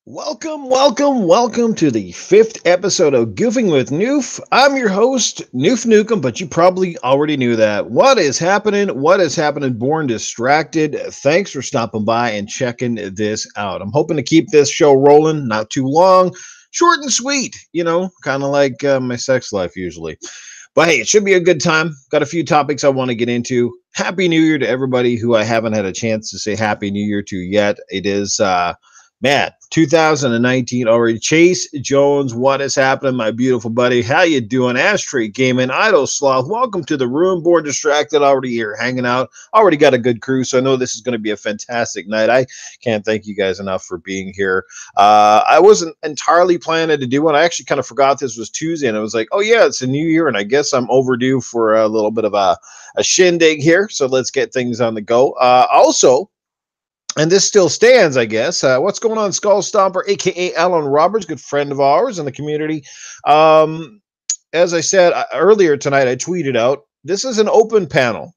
Welcome to the fifth episode of Goofing with Newf. I'm your host, Newf Nukem, but you probably already knew that. What is happening? What is happening? Born Distracted. Thanks for stopping by and checking this out. I'm hoping to keep this show rolling, not too long, short and sweet, kind of like my sex life usually. But hey, it should be a good time. Got a few topics I want to get into. Happy New Year to everybody who I haven't had a chance to say Happy New Year to yet. It is, man, 2019 already. Chase Jones, what is happening, my beautiful buddy? How you doing? Ashtray Gaming, Idle Sloth, welcome to the room. Born Distracted, already here hanging out. Already got a good crew, so I know this is going to be a fantastic night. I can't thank you guys enough for being here. I wasn't entirely planning to do one. I actually kind of forgot this was Tuesday, and I was like, oh yeah, it's a new year, and I guess I'm overdue for a little bit of a shindig here, so let's get things on the go. Also, and this still stands, I guess. What's going on, Skull Stomper, a.k.a. Alan Roberts, good friend of ours in the community. As I said earlier tonight, I tweeted out, this is an open panel.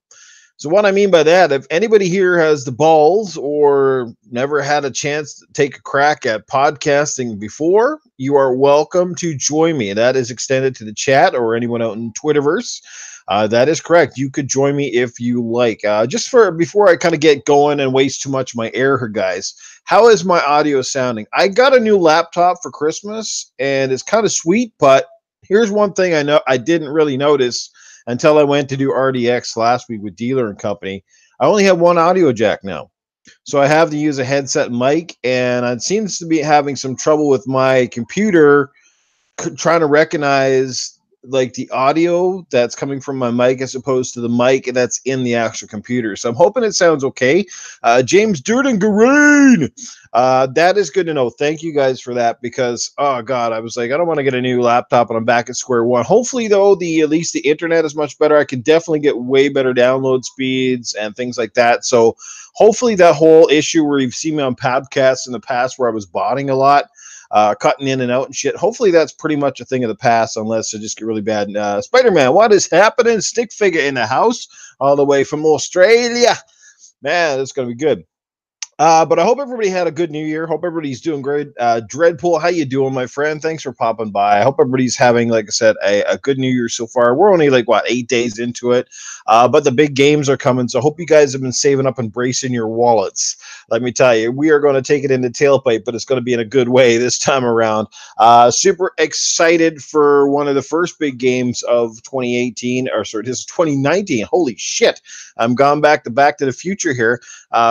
So what I mean by that, if anybody here has the balls or never had a chance to take a crack at podcasting before, you are welcome to join me. That is extended to the chat or anyone out in Twitterverse. That is correct. You could join me if you like. Before I kind of get going and waste too much of my air here, guys, how is my audio sounding? I got a new laptop for Christmas, and it's kind of sweet, but here's one thing I know I didn't really notice until I went to do RDX last week with Dealer and Company. I only have one audio jack now. So I have to use a headset mic, and it seems to be having some trouble with my computer trying to recognize like the audio that's coming from my mic as opposed to the mic that's in the actual computer. So I'm hoping it sounds okay. James Durden Green, that is good to know. Thank you guys for that, because oh god, I was like, I don't want to get a new laptop and I'm back at square one. Hopefully though, at least the internet is much better. I can definitely get way better download speeds and things like that. So hopefully that whole issue where you've seen me on podcasts in the past where I was botting a lot, cutting in and out and shit. Hopefully that's pretty much a thing of the past, unless it just get really bad. Spider-Man, what is happening? Stick figure in the house, all the way from Australia. Man, it's going to be good. But I hope everybody had a good New Year. Hope everybody's doing great. Dreadpool, how you doing, my friend? Thanks for popping by. I hope everybody's having, like I said, a good New Year so far. We're only 8 days into it, but the big games are coming. So I hope you guys have been saving up and bracing your wallets. Let me tell you, we are going to take it into tailpipe, but it's going to be in a good way this time around. Super excited for one of the first big games of 2018, or sorry, this is 2019. Holy shit. I'm gone back to the Future here.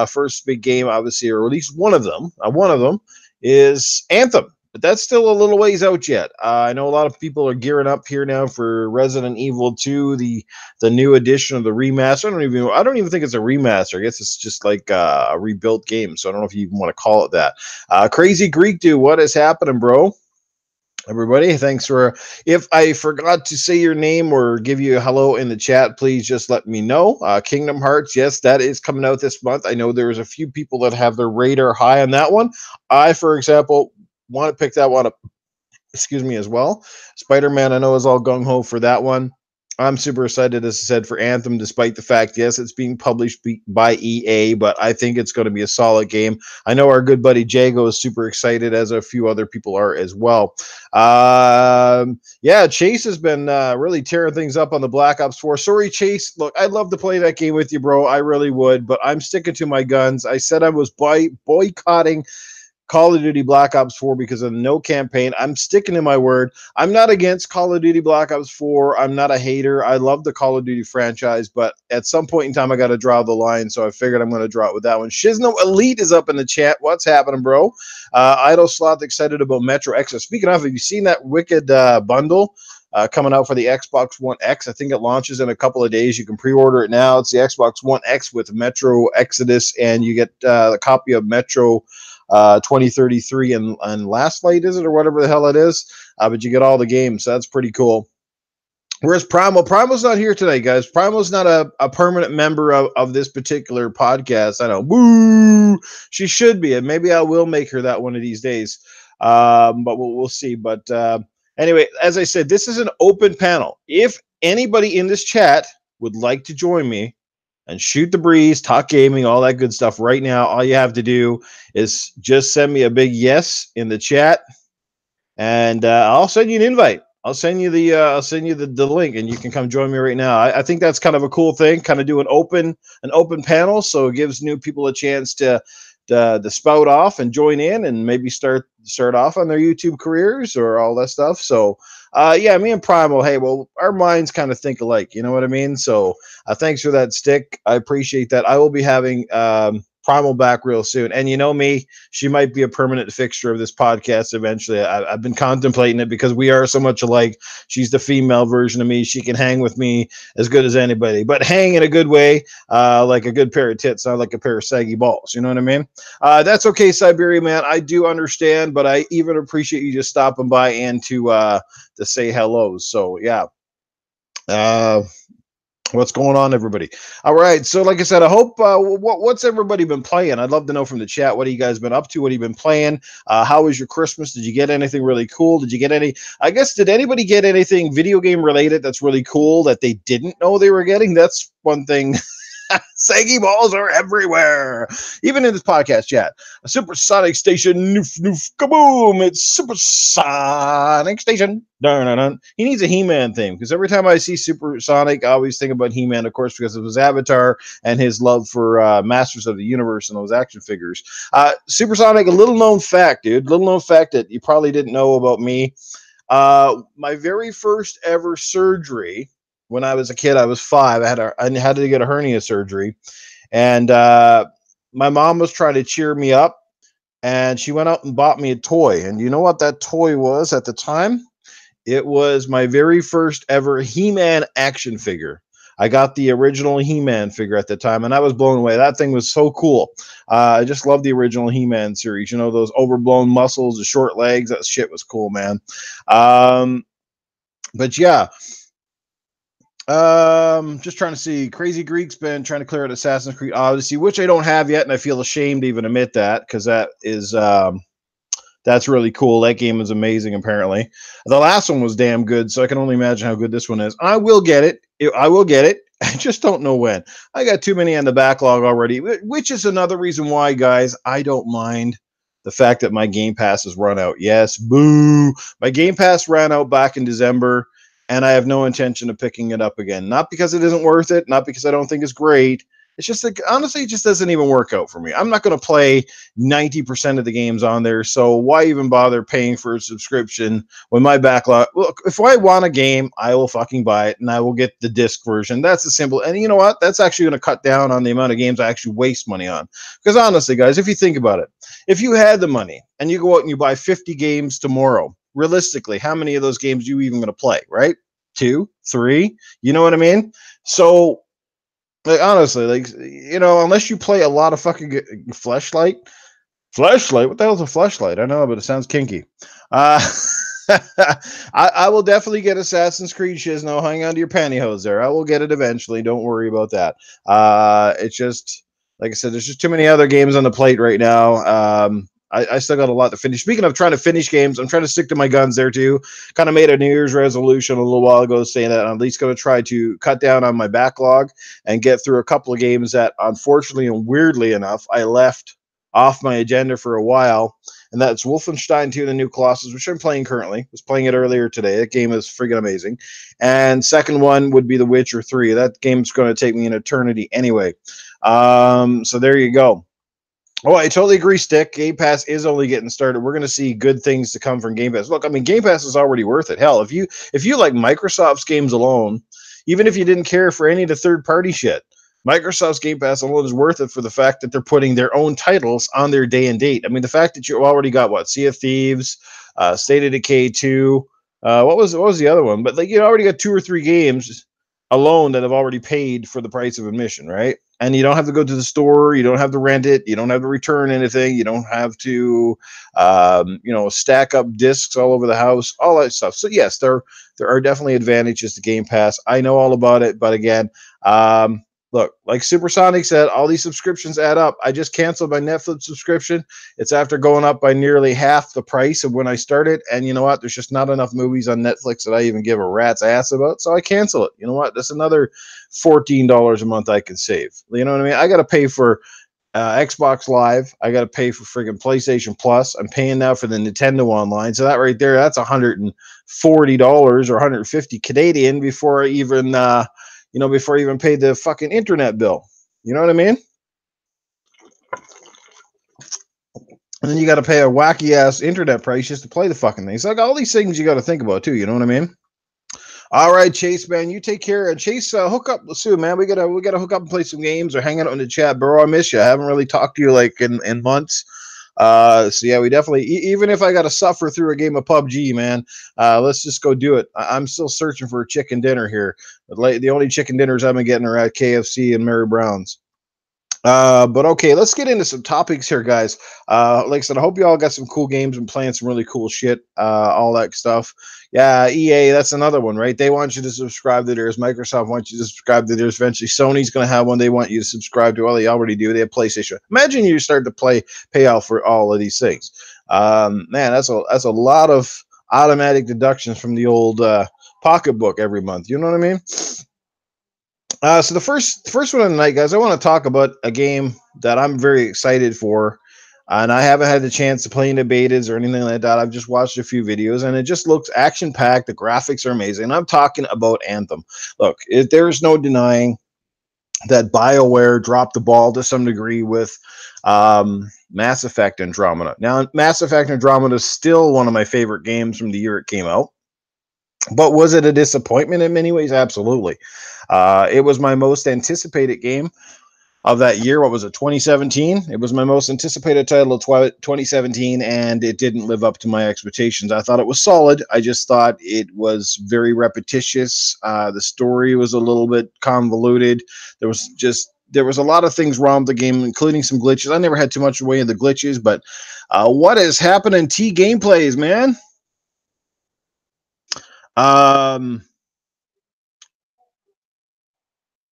First big game, obviously, or at least one of them. One of them is Anthem, but that's still a little ways out yet. I know a lot of people are gearing up here now for Resident Evil 2, the new edition of the remaster. I don't even think it's a remaster. I guess it's just like a rebuilt game. So I don't know if you even want to call it that. Crazy Greek dude, what is happening, bro? Everybody, thanks for. If I forgot to say your name or give you a hello in the chat, please just let me know. Kingdom Hearts, yes, that is coming out this month. I know there's a few people that have their radar high on that one. I, for example, want to pick that one up, excuse me, as well. Spider-Man, I know, is all gung-ho for that one. I'm super excited, as I said, for Anthem, despite the fact, yes, it's being published by EA, but I think it's going to be a solid game. I know our good buddy Jago is super excited, as a few other people are as well. Yeah, Chase has been really tearing things up on the Black Ops 4. Sorry, Chase. Look, I'd love to play that game with you, bro. I really would, but I'm sticking to my guns. I said I was boycotting Call of Duty Black Ops 4 because of no campaign. I'm sticking to my word. I'm not against Call of Duty Black Ops 4. I'm not a hater. I love the Call of Duty franchise, but at some point in time, I got to draw the line, so I figured I'm going to draw it with that one. Shizno Elite is up in the chat. What's happening, bro? Idle Sloth excited about Metro Exodus. Speaking of, have you seen that wicked bundle coming out for the Xbox One X? I think it launches in a couple of days. You can pre-order it now. It's the Xbox One X with Metro Exodus, and you get a copy of Metro 2033 and Last Light, is it, or whatever the hell it is, but you get all the games, so that's pretty cool. Whereas Primal's not here today, guys. Primal's not a permanent member of this particular podcast. I know, boo, she should be, and maybe I will make her that one of these days, but we'll see. But anyway, as I said, this is an open panel. If anybody in this chat would like to join me and shoot the breeze, talk gaming, all that good stuff right now. All you have to do is just send me a big yes in the chat, and I'll send you an invite. I'll send you the link, and you can come join me right now. I think that's kind of a cool thing. Kind of do an open panel, so it gives new people a chance to spout off and join in, and maybe start off on their YouTube careers or all that stuff. So yeah, me and Primal, hey, well, our minds kind of think alike. You know what I mean? So thanks for that stick. I appreciate that. I will be having Primal back real soon. And you know me, she might be a permanent fixture of this podcast eventually. I've been contemplating it because we are so much alike. She's the female version of me. She can hang with me as good as anybody, but hang in a good way, like a good pair of tits, not like a pair of saggy balls. You know what I mean? That's okay, Siberia, man. I do understand, but I even appreciate you just stopping by and to say hello. So yeah. What's going on, everybody? All right. So, like I said, I hope what's everybody been playing? I'd love to know from the chat. What have you guys been up to? What have you been playing? How was your Christmas? Did you get anything really cool? Did you get any? I guess, did anybody get anything video game related that's really cool that they didn't know they were getting? That's one thing. Saggy balls are everywhere, even in this podcast chat. A supersonic station, noof noof kaboom! It's supersonic station. Dun, dun, dun. He needs a He-Man theme, because every time I see Supersonic, I always think about He-Man, of course, because of his avatar and his love for Masters of the Universe and those action figures. Supersonic, a little known fact, dude. Little known fact that you probably didn't know about me. My very first ever surgery. When I was a kid, I was 5. I had to get a hernia surgery, and my mom was trying to cheer me up, and she went out and bought me a toy. And you know what that toy was at the time? It was my very first ever He-Man action figure. I got the original He-Man figure at the time, and I was blown away. That thing was so cool. I just love the original He-Man series. You know, those overblown muscles, the short legs. That shit was cool, man. But yeah. Just trying to see. Crazy Greek's been trying to clear out Assassin's Creed Odyssey, which I don't have yet, and I feel ashamed to even admit that, because that is that's really cool. That game is amazing, apparently. The last one was damn good, so I can only imagine how good this one is. I will get it. I will get it. I just don't know when. I got too many on the backlog already, which is another reason why, guys, I don't mind the fact that my Game Pass has run out. Yes, boo. My Game Pass ran out back in December, and I have no intention of picking it up again. Not because it isn't worth it, not because I don't think it's great. It's just like, honestly, it just doesn't even work out for me. I'm not going to play 90% of the games on there, so why even bother paying for a subscription when my backlog... Look, if I want a game, I will fucking buy it, and I will get the disc version. That's the simple... And you know what? That's actually going to cut down on the amount of games I actually waste money on. Because honestly, guys, if you think about it, if you had the money, and you go out and you buy 50 games tomorrow, realistically, how many of those games are you even going to play, right? 2, 3, you know what I mean? So, like, honestly, like, you know, unless you play a lot of fucking Fleshlight, what the hell is a Fleshlight? I know, but it sounds kinky. I will definitely get Assassin's Creed Shizno. Hang on to your pantyhose there. I will get it eventually. Don't worry about that. It's just, like I said, there's just too many other games on the plate right now. I still got a lot to finish. Speaking of trying to finish games, I'm trying to stick to my guns there too. Kind of made a New Year's resolution a little while ago saying that I'm at least going to try to cut down on my backlog and get through a couple of games that, unfortunately and weirdly enough, I left off my agenda for a while. And that's Wolfenstein 2: The New Colossus, which I'm playing currently. Was playing it earlier today. That game is freaking amazing. And second one would be The Witcher 3. That game's going to take me an eternity anyway. So there you go. Oh, I totally agree, Stick. Game Pass is only getting started. We're going to see good things to come from Game Pass. Look, I mean, Game Pass is already worth it. Hell, if you like Microsoft's games alone, even if you didn't care for any of the third-party shit, Microsoft's Game Pass alone is worth it for the fact that they're putting their own titles on their day and date. I mean, the fact that you already got, what, Sea of Thieves, State of Decay 2, what was the other one? But like, you already got 2 or 3 games alone that have already paid for the price of admission, right? And you don't have to go to the store. You don't have to rent it. You don't have to return anything. You don't have to, stack up discs all over the house, all that stuff. So yes, there are definitely advantages to Game Pass. I know all about it, but again, Look, like Supersonic said, all these subscriptions add up. I just canceled my Netflix subscription. It's after going up by nearly half the price of when I started. And you know what? There's just not enough movies on Netflix that I even give a rat's ass about. So I cancel it. You know what? That's another $14 a month I can save. You know what I mean? I got to pay for Xbox Live. I got to pay for friggin' PlayStation Plus. I'm paying now for the Nintendo Online. So that right there, that's $140 or 150 Canadian before I even, before I even paid the fucking internet bill. You know what I mean? And then you got to pay a wacky ass internet price just to play the fucking thing. It's like all these things you got to think about too. You know what I mean? All right, Chase, man, you take care. And Chase, hook up soon, man. We gotta hook up and play some games or hang out in the chat, bro. I miss you. I haven't really talked to you like in months. So yeah, we definitely. Even if I gotta suffer through a game of PUBG, man, let's just go do it. I'm still searching for a chicken dinner here. But the only chicken dinners I've been getting are at KFC and Mary Brown's. But okay, let's get into some topics here, guys. Like I said, I hope you all got some cool games and playing some really cool shit, all that stuff. Yeah, EA, that's another one, right? They want you to subscribe to theirs. Microsoft wants you to subscribe to theirs. Eventually, Sony's going to have one they want you to subscribe to. Well, they already do. They have PlayStation. Imagine you start to pay out for all of these things. Man, that's a lot of automatic deductions from the old pocketbook every month. You know what I mean? So the first one of the night, guys, I want to talk about a game that I'm very excited for, and I haven't had the chance to play in the betas or anything like that. I've just watched a few videos, and it just looks action packed. The graphics are amazing. And I'm talking about Anthem. Look, there's no denying that BioWare dropped the ball to some degree with Mass Effect Andromeda. Now, Mass Effect Andromeda is still one of my favorite games from the year it came out. But was it a disappointment in many ways? Absolutely. It was my most anticipated game of that year. What was it, 2017? It was my most anticipated title of 2017, and it didn't live up to my expectations. I thought it was solid. I just thought it was very repetitious. The story was a little bit convoluted. There was a lot of things wrong with the game, including some glitches. I never had too much away in the glitches, but what is happening? T gameplays, man.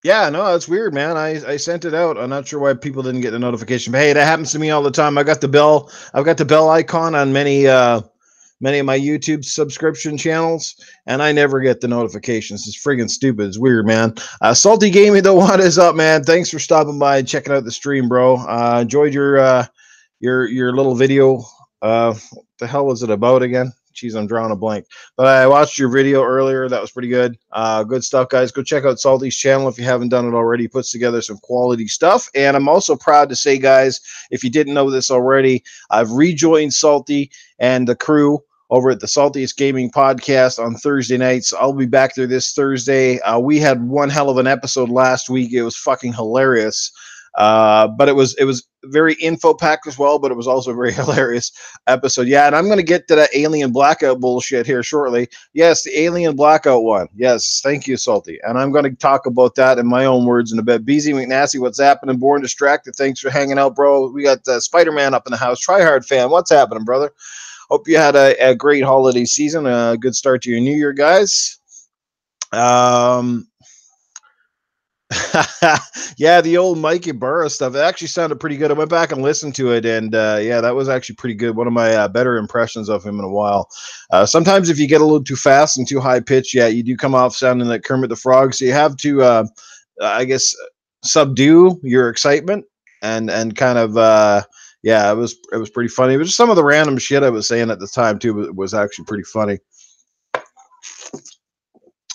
Yeah, no, that's weird, man. I sent it out. I'm not sure why people didn't get the notification. But hey, that happens to me all the time. I've got the bell icon on many of my YouTube subscription channels, and I never get the notifications. It's friggin' stupid. It's weird, man. Salty Gaming, though, what is up, man? Thanks for stopping by and checking out the stream, bro. Enjoyed your little video. What the hell was it about again? Jeez, I'm drawing a blank. But I watched your video earlier. That was pretty good. Good stuff, guys. Go check out Salty's channel if you haven't done it already. He puts together some quality stuff. And I'm also proud to say, guys, if you didn't know this already, I've rejoined Salty and the crew over at the Saltiest Gaming Podcast on Thursday nights. I'll be back there this Thursday. We had one hell of an episode last week. It was fucking hilarious. But it was very info packed as well, but it was also a very hilarious episode. Yeah, and I'm going to get to that alien blackout bullshit here shortly. Yes, the alien blackout one. Yes, thank you, Salty. And I'm going to talk about that in my own words in a bit. BZ McNasty, what's happening? Born Distracted, thanks for hanging out, bro. We got Spider-Man up in the house. Tryhard fan, what's happening, brother? Hope you had a great holiday season. A good start to your new year, guys. Yeah, the old Mikey Burrow stuff. It actually sounded pretty good. I went back and listened to it, and yeah, that was actually pretty good. One of my better impressions of him in a while. Sometimes if you get a little too fast and too high pitched, yeah, you do come off sounding like Kermit the Frog. So you have to, I guess, subdue your excitement and kind of, yeah, it was pretty funny. It was just some of the random shit I was saying at the time too. But it was actually pretty funny.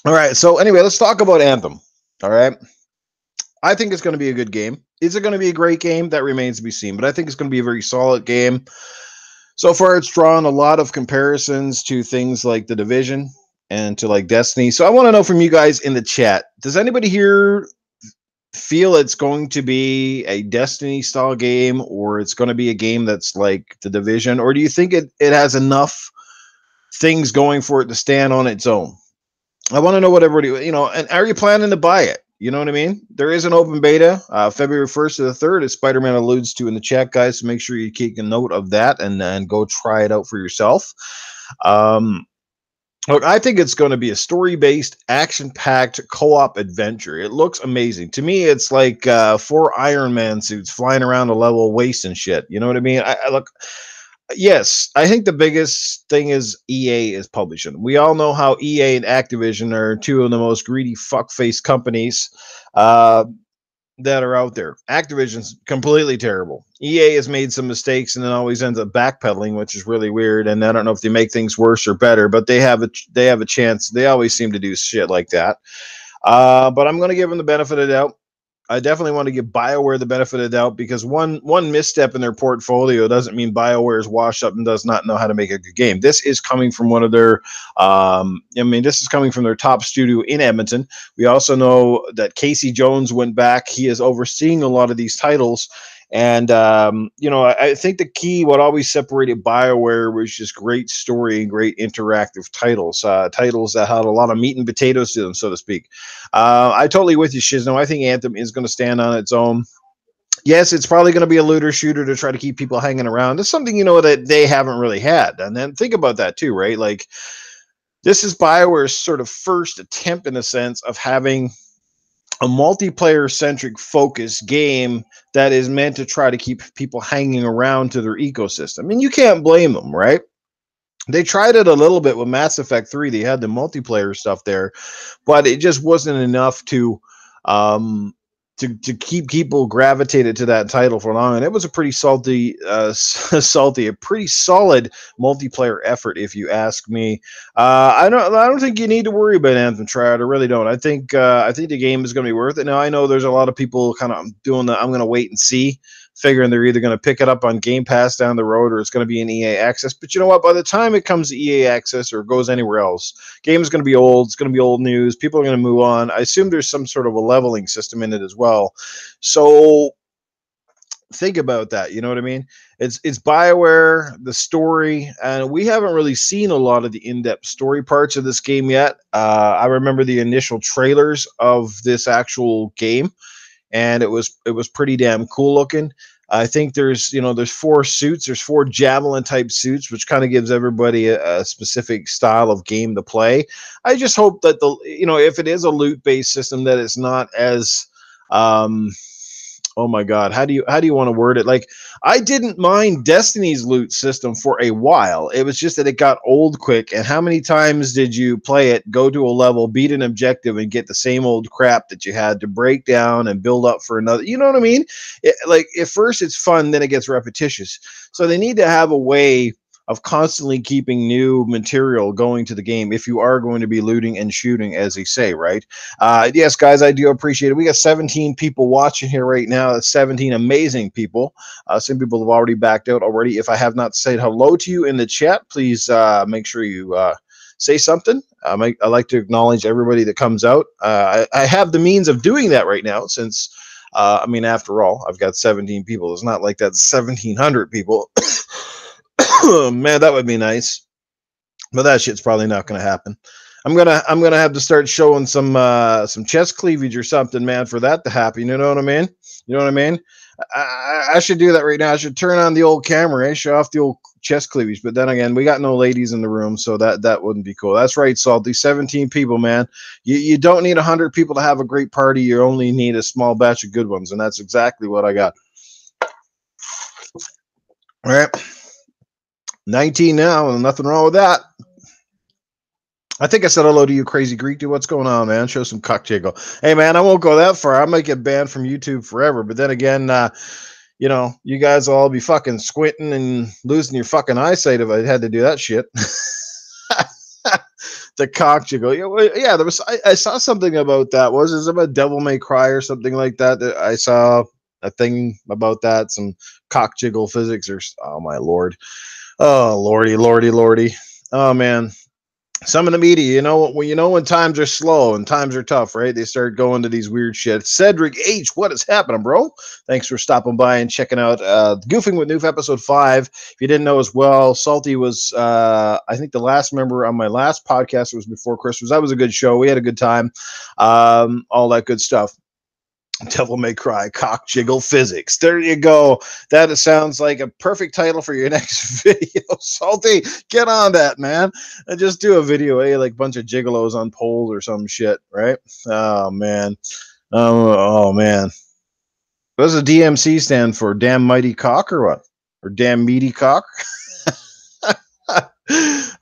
All right, so anyway, let's talk about Anthem. All right. I think it's going to be a good game. Is it going to be a great game? That remains to be seen. But I think it's going to be a very solid game. So far, it's drawn a lot of comparisons to things like The Division and to like Destiny. So I want to know from you guys in the chat, does anybody here feel it's going to be a Destiny-style game, or it's going to be a game that's like The Division? Or do you think it has enough things going for it to stand on its own? I want to know what everybody, and are you planning to buy it? You know what I mean? There is an open beta, February 1st to the 3rd, as Spider-Man alludes to in the chat, guys. So make sure you take a note of that and go try it out for yourself. Look, I think it's going to be a story-based, action-packed co-op adventure. It looks amazing. To me, it's like 4 Iron Man suits flying around a level of waste and shit. You know what I mean? I look, yes, I think the biggest thing is EA is publishing. We all know how EA and Activision are two of the most greedy fuckface companies. Uh, that are out there. Activision's completely terrible. EA has made some mistakes and then always ends up backpedaling, which is really weird. And I don't know if they make things worse or better, but they have a chance. They always seem to do shit like that. But I'm going to give them the benefit of the doubt. I definitely want to give BioWare the benefit of the doubt because one misstep in their portfolio doesn't mean BioWare is washed up and does not know how to make a good game. This is coming from one of their, this is coming from their top studio in Edmonton. We also know that Casey Jones went back. He is overseeing a lot of these titles. And, I think the key, what always separated BioWare was just great story and great interactive titles, titles that had a lot of meat and potatoes to them, so to speak. I totally with you, Shizno. I think Anthem is going to stand on its own. Yes, it's probably going to be a looter shooter to try to keep people hanging around. It's something, that they haven't really had. And then think about that too, right? Like, this is BioWare's sort of first attempt, in a sense, of having a multiplayer centric focused game that is meant to try to keep people hanging around to their ecosystem. I mean, you can't blame them, right? They tried it a little bit with Mass Effect 3. They had the multiplayer stuff there, but it just wasn't enough um, to keep people gravitated to that title for long. And it was a pretty a pretty solid multiplayer effort, if you ask me. I don't think you need to worry about Anthem Triad. I really don't. I think the game is going to be worth it. Now I know there's a lot of people kind of doing the I'm going to wait and see, figuring they're either going to pick it up on Game Pass down the road or it's going to be in EA Access. But you know what? By the time it comes to EA Access or goes anywhere else, game is going to be old. It's going to be old news. People are going to move on. I assume there's some sort of a leveling system in it as well. So think about that. You know what I mean? It's BioWare, the story, and we haven't really seen a lot of the in-depth story parts of this game yet. I remember the initial trailers of this actual game, and it was pretty damn cool looking. I think there's 4 suits. There's 4 javelin type suits, which kind of gives everybody a specific style of game to play. I just hope that if it is a loot based system, that it's not as oh my God, how do you want to word it? Like, I didn't mind Destiny's loot system for a while. It was just that it got old quick. And how many times did you play it, go to a level, beat an objective, and get the same old crap that you had to break down and build up for another? You know what I mean? Like, at first it's fun, then it gets repetitious. So they need to have a way of constantly keeping new material going to the game if you are going to be looting and shooting, as they say, right? Yes, guys, I do appreciate it. We got 17 people watching here right now. That's 17 amazing people. Some people have already backed out already. If I have not said hello to you in the chat, please make sure you say something. I like to acknowledge everybody that comes out. I have the means of doing that right now since, after all, I've got 17 people. It's not like that's 1,700 people. Man, that would be nice, but that shit's probably not going to happen. I'm gonna have to start showing some chest cleavage or something, man, for that to happen. You know what I mean? You know what I mean? I should do that right now. I should turn on the old camera, show off the old chest cleavage. But then again, we got no ladies in the room, so that wouldn't be cool. That's right, Salty. 17 people, man. You don't need 100 people to have a great party. You only need a small batch of good ones, and that's exactly what I got. All right. 19 now, and nothing wrong with that. I think I said hello to you, Crazy Greek. Dude, what's going on, man? Show some cock jiggle. Hey, man, I won't go that far. I might get banned from YouTube forever. But then again, you guys will all be fucking squinting and losing your fucking eyesight if I had to do that shit. The cock jiggle. Yeah, there was. I saw something about that. Was it about Devil May Cry or something like that? I saw a thing about that. Some cock jiggle physics or. Oh my lord. Oh lordy. Oh man. Some of the media, when times are slow and times are tough, right? They start going to these weird shit. Cedric H, what is happening, bro? Thanks for stopping by and checking out Goofing with Newf episode 5. If you didn't know as well, Salty was, I think, the last member on my last podcast. It was before Christmas. That was a good show. We had a good time. All that good stuff. Devil May Cry cock jiggle physics. There you go. That sounds like a perfect title for your next video. Salty, get on that, man. And just do a video, like a bunch of gigolos on poles or some shit, right? Oh man. Oh man. What does the DMC stand for? Damn mighty cock or what? Or damn meaty cock?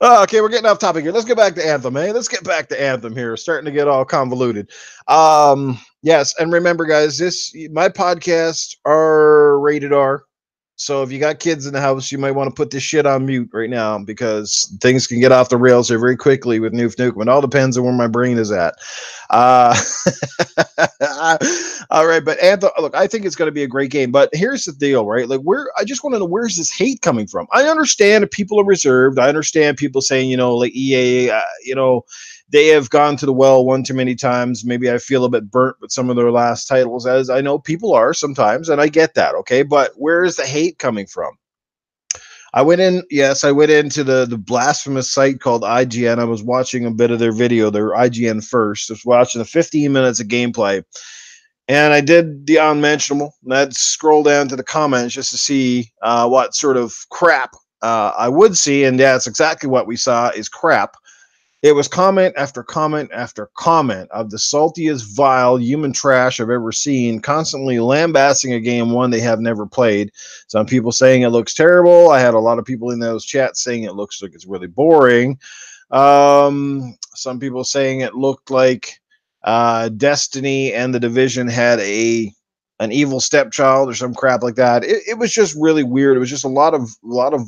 Okay, we're getting off topic here. Let's get back to Anthem, eh? Let's get back to Anthem here. Starting to get all convoluted. Yes, and remember, guys, my podcasts are rated R. So if you got kids in the house, you might want to put this shit on mute right now because things can get off the rails here very quickly with Newf Nukem. It all depends on where my brain is at. All right, but Anthem, look, I think it's going to be a great game. But here's the deal, right? Like, I just want to know, where's this hate coming from? I understand that people are reserved. I understand people saying, like EA, they have gone to the well one too many times. Maybe I feel a bit burnt with some of their last titles, as I know people are sometimes, and I get that, okay? But where is the hate coming from? I went into the blasphemous site called IGN. I was watching a bit of their video, their IGN first. I was watching the 15 minutes of gameplay, and I did the unmentionable. And I'd scroll down to the comments just to see what sort of crap I would see, and yeah, it's exactly what we saw is crap. It was comment after comment after comment of the saltiest, vile human trash I've ever seen, constantly lambasting a game one they have never played. Some people saying it looks terrible. I had a lot of people in those chats saying it looks like it's really boring. Some people saying it looked like Destiny and The Division had an evil stepchild or some crap like that. It was just really weird. It was just a lot of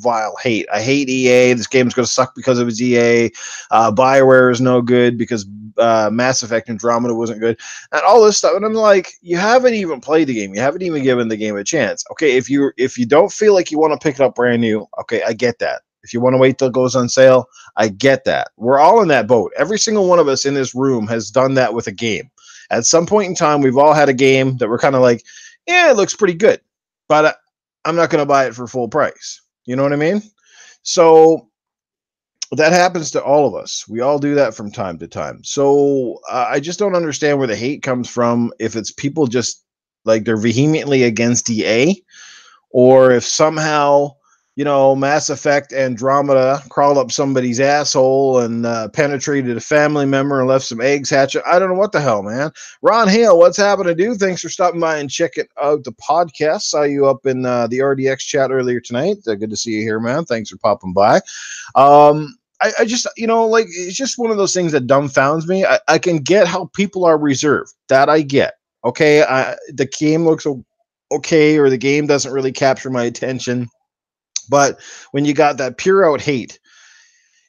vile hate. I hate EA. This game's going to suck because of its EA. BioWare is no good because Mass Effect Andromeda wasn't good, and all this stuff. And I'm like, you haven't even played the game. You haven't even given the game a chance. Okay, if you don't feel like you want to pick it up brand new, okay, I get that. If you want to wait till it goes on sale, I get that. We're all in that boat. Every single one of us in this room has done that with a game. At some point in time, we've all had a game that we're kind of like, yeah, it looks pretty good, but I'm not going to buy it for full price. You know what I mean? So that happens to all of us. We all do that from time to time. So I just don't understand where the hate comes from. If it's people just like they're vehemently against EA, or if somehow, Mass Effect Andromeda crawled up somebody's asshole and penetrated a family member and left some eggs hatching. I don't know what the hell, man. Ron Hale, what's happening, dude? Thanks for stopping by and checking out the podcast. Saw you up in the RDX chat earlier tonight. Good to see you here, man. Thanks for popping by. I just, it's just one of those things that dumbfounds me. I can get how people are reserved. That I get. Okay, the game looks okay, or the game doesn't really capture my attention. But when you got that pure out hate,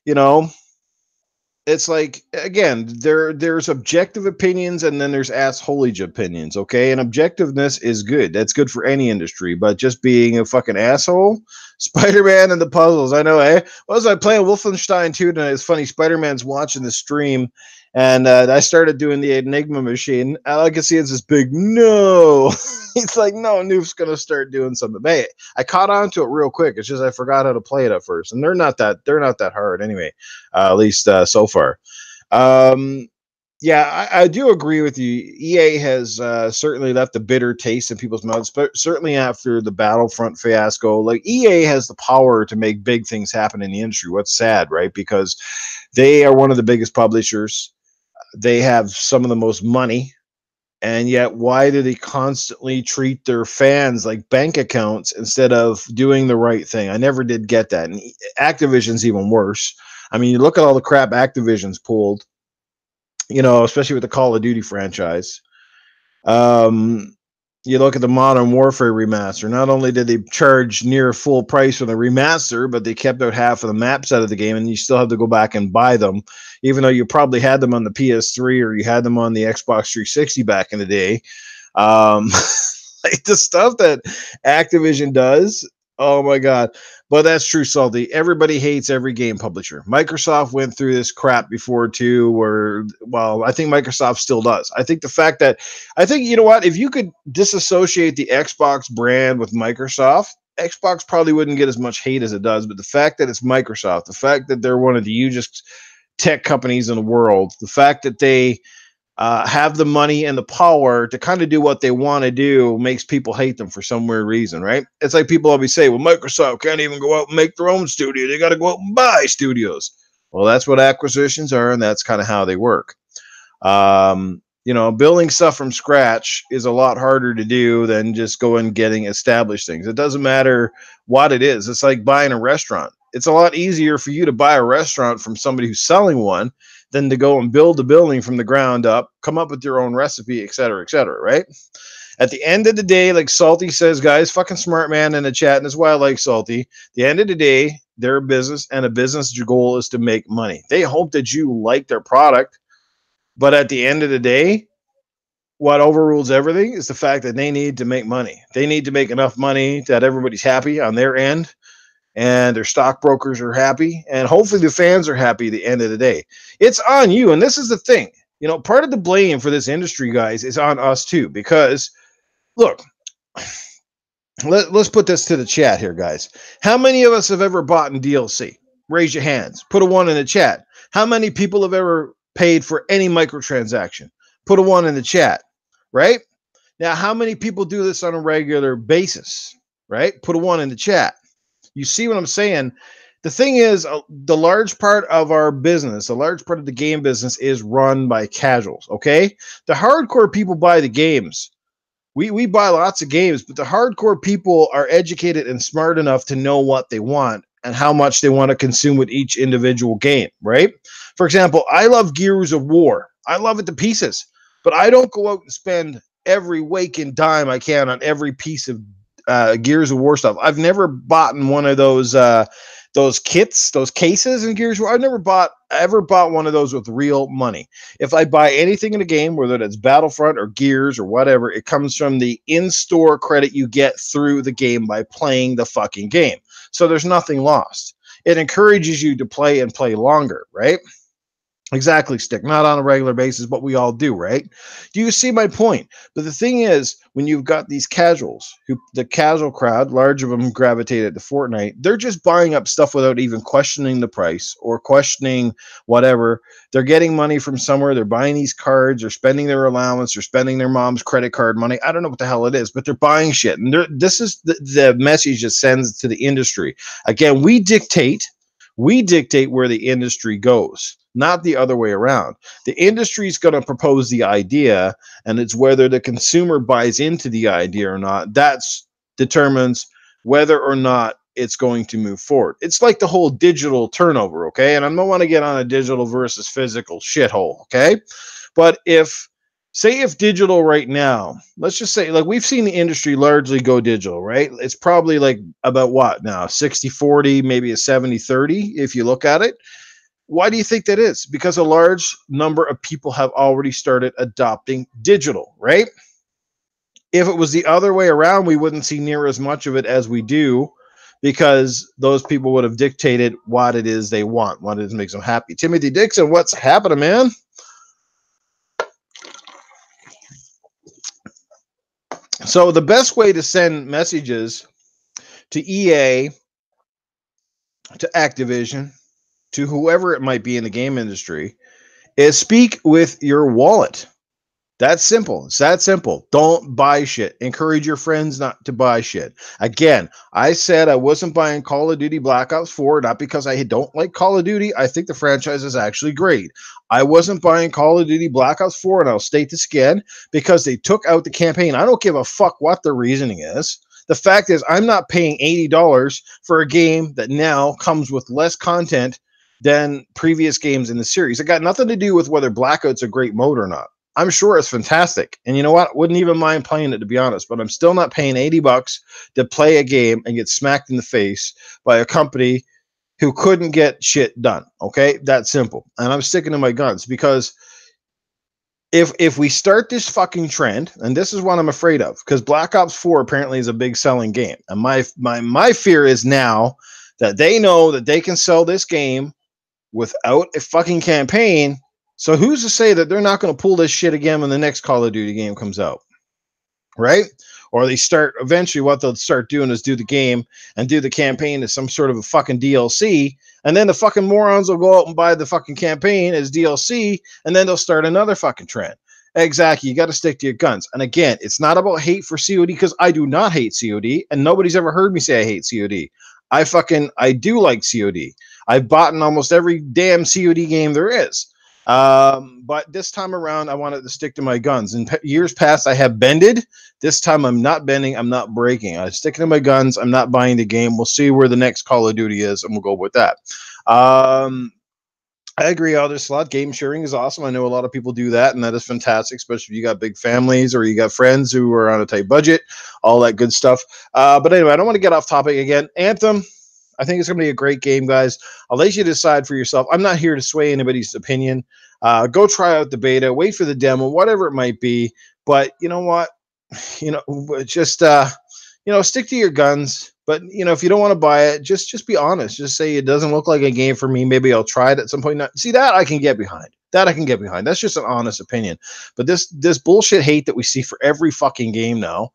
it's like, again, there's objective opinions and then there's assholeage opinions, okay? And objectiveness is good. That's good for any industry. But just being a fucking asshole, Spider-Man and the puzzles, I know, eh? What was I playing Wolfenstein 2 tonight? It's funny, Spider-Man's watching the stream, and I started doing the Enigma machine. All I can see is this big no. He's like, no, Noof's going to start doing something. Hey, I caught on to it real quick. It's just I forgot how to play it at first. And they're not that hard anyway, at least so far. Yeah, I do agree with you. EA has certainly left a bitter taste in people's mouths, but certainly after the Battlefront fiasco, like EA has the power to make big things happen in the industry. What's sad, right? Because they are one of the biggest publishers. They have some of the most money, and yet why do they constantly treat their fans like bank accounts instead of doing the right thing? I never did get that. And Activision's even worse. I mean, you look at all the crap Activision's pulled, especially with the Call of Duty franchise. You look at the Modern Warfare remaster. Not only did they charge near full price for the remaster, but they kept out half of the maps out of the game, and you still have to go back and buy them, even though you probably had them on the PS3 or you had them on the Xbox 360 back in the day. Like the stuff that Activision does, oh my God. But that's true, Salty. Everybody hates every game publisher. Microsoft went through this crap before too, I think Microsoft still does. I think you know what? If you could disassociate the Xbox brand with Microsoft, Xbox probably wouldn't get as much hate as it does. But the fact that it's Microsoft, the fact that they're one of the hugest tech companies in the world, the fact that they have the money and the power to kind of do what they want to do makes people hate them for some weird reason, right? It's like people always say, well, Microsoft can't even go out and make their own studio. They got to go out and buy studios. Well, that's what acquisitions are, and that's kind of how they work. Building stuff from scratch is a lot harder to do than just going and getting established things. It doesn't matter what it is. It's like buying a restaurant. It's a lot easier for you to buy a restaurant from somebody who's selling one than to go and build a building from the ground up, come up with your own recipe, et cetera, right? At the end of the day, like Salty says, guys, fucking smart man in the chat, and that's why I like Salty. At the end of the day, they're a business, and a business goal is to make money. They hope that you like their product, but at the end of the day, what overrules everything is the fact that they need to make money. They need to make enough money that everybody's happy on their end, and their stockbrokers are happy, and hopefully the fans are happy at the end of the day. It's on you, and this is the thing. Part of the blame for this industry, guys, is on us too, because, look, let's put this to the chat here, guys. How many of us have ever bought in DLC? Raise your hands. Put a 1 in the chat. How many people have ever paid for any microtransaction? Put a 1 in the chat, right? Now, how many people do this on a regular basis, right? Put a 1 in the chat. You see what I'm saying? The thing is, the large part of our business, the large part of the game business is run by casuals, okay? The hardcore people buy the games. We buy lots of games, but the hardcore people are educated and smart enough to know what they want and how much they want to consume with each individual game, right? For example, I love Gears of War. I love it to pieces, but I don't go out and spend every waking dime I can on every piece of Gears of War stuff. I've never bought in one of those kits, those cases in Gears of War. I've never ever bought one of those with real money. If I buy anything in a game, whether it's Battlefront or Gears or whatever, it comes from the in-store credit you get through the game by playing the fucking game. So there's nothing lost. It encourages you to play and play longer, right? Exactly, Stick. Not on a regular basis, but we all do, right? Do you see my point? But the thing is, when you've got these casuals, the casual crowd, large of them gravitated to Fortnite, they're just buying up stuff without even questioning the price or questioning whatever. They're getting money from somewhere. They're buying these cards or spending their allowance or spending their mom's credit card money. I don't know what the hell it is, but they're buying shit. And this is the message it sends to the industry. Again, we dictate where the industry goes, not the other way around. The industry is going to propose the idea, and it's whether the consumer buys into the idea or not. That determines whether or not it's going to move forward. It's like the whole digital turnover, okay? And I don't want to get on a digital versus physical shithole, okay? But if digital right now, let's just say, like, we've seen the industry largely go digital, right? It's probably like about what now? 60-40, maybe a 70-30 if you look at it. Why do you think that is? Because a large number of people have already started adopting digital, right? If it was the other way around, we wouldn't see near as much of it as we do, because those people would have dictated what it is they want, what it is makes them happy. Timothy Dixon, what's happening, man? So the best way to send messages to EA, to Activision, to whoever it might be in the game industry, is speak with your wallet. That's simple. It's that simple. Don't buy shit. Encourage your friends not to buy shit. Again, I said I wasn't buying Call of Duty Black Ops 4, not because I don't like Call of Duty. I think the franchise is actually great. I wasn't buying Call of Duty Black Ops 4, and I'll state this again, because they took out the campaign. I don't give a fuck what the reasoning is. The fact is, I'm not paying $80 for a game that now comes with less content than previous games in the series. It got nothing to do with whether Blackout's a great mode or not. I'm sure it's fantastic. And you know what? Wouldn't even mind playing it, to be honest. But I'm still not paying $80 to play a game and get smacked in the face by a company who couldn't get shit done. Okay? That's simple. And I'm sticking to my guns, because if we start this fucking trend, and this is what I'm afraid of, because Black Ops 4 apparently is a big selling game. And my fear is now that they know that they can sell this game without a fucking campaign. So who's to say that they're not going to pull this shit again when the next Call of Duty game comes out, right? Or they start, eventually what they'll start doing is do the game and do the campaign as some sort of a fucking DLC, and then the fucking morons will go out and buy the fucking campaign as DLC, and then they'll start another fucking trend. Exactly. You got to stick to your guns. And again, it's not about hate for COD because I do not hate COD, and nobody's ever heard me say I hate COD. I do like COD. I've bought in almost every damn COD game there is. But this time around, I wanted to stick to my guns. In years past, I have bended. This time, I'm not bending. I'm not breaking. I'm sticking to my guns. I'm not buying the game. We'll see where the next Call of Duty is, and we'll go with that. I agree. Other slot game sharing is awesome. I know a lot of people do that, and that is fantastic, especially if you got big families or you got friends who are on a tight budget, all that good stuff. But anyway, I don't want to get off topic again. Anthem, I think it's going to be a great game, guys. I'll let you decide for yourself. I'm not here to sway anybody's opinion. Go try out the beta, wait for the demo, whatever it might be. But you know what? Just stick to your guns. But if you don't want to buy it, just be honest. Just say it doesn't look like a game for me. Maybe I'll try it at some point. See, that I can get behind. That's just an honest opinion. But this bullshit hate that we see for every fucking game now,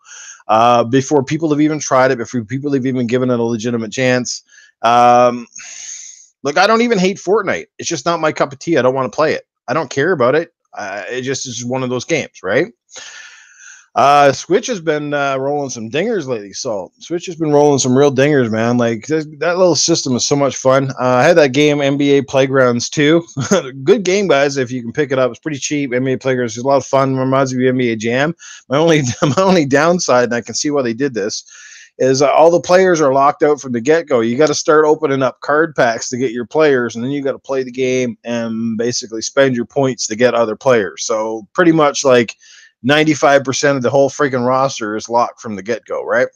before people have even tried it, before people have even given it a legitimate chance. Look, I don't even hate Fortnite. It's just not my cup of tea. I don't want to play it. I don't care about it. It just is one of those games, right? Switch has been rolling some dingers lately. So Switch has been rolling some real dingers, man. Like that little system is so much fun. I had that game NBA Playgrounds 2. Good game, guys. If you can pick it up, it's pretty cheap. NBA Playgrounds is a lot of fun. Reminds me of NBA Jam. My only downside, and I can see why they did this, is all the players are locked out from the get-go. You got to start opening up card packs to get your players, and then you got to play the game and basically spend your points to get other players. So pretty much like 95% of the whole freaking roster is locked from the get-go, right?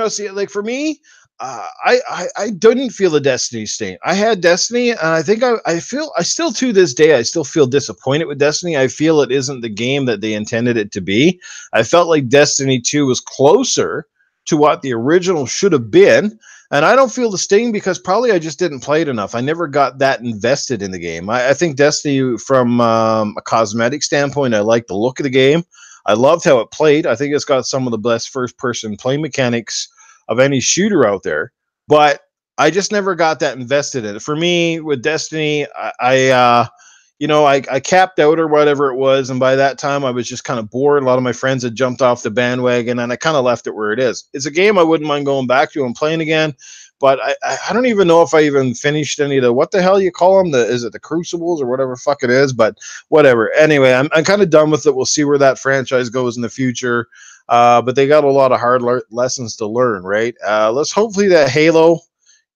See, like for me, I didn't feel the Destiny stain. I had Destiny, and I think I still to this day, I still feel disappointed with Destiny. I feel it isn't the game that they intended it to be. I felt like Destiny 2 was closer to what the original should have been. And I don't feel the sting because probably I just didn't play it enough. I never got that invested in the game. I think Destiny, from a cosmetic standpoint, I like the look of the game. I loved how it played. I think it's got some of the best first-person play mechanics of any shooter out there. But I just never got that invested in it. For me, with Destiny, I capped out or whatever it was, and by that time I was just kind of bored. A lot of my friends had jumped off the bandwagon, and I kind of left it where it is. It's a game I wouldn't mind going back to and playing again, but I don't even know if I even finished any of the, what the hell you call them? Is it the Crucibles or whatever fuck it is? But whatever. Anyway, I'm kind of done with it. We'll see where that franchise goes in the future. But they got a lot of hard lessons to learn, right? Let's hopefully that Halo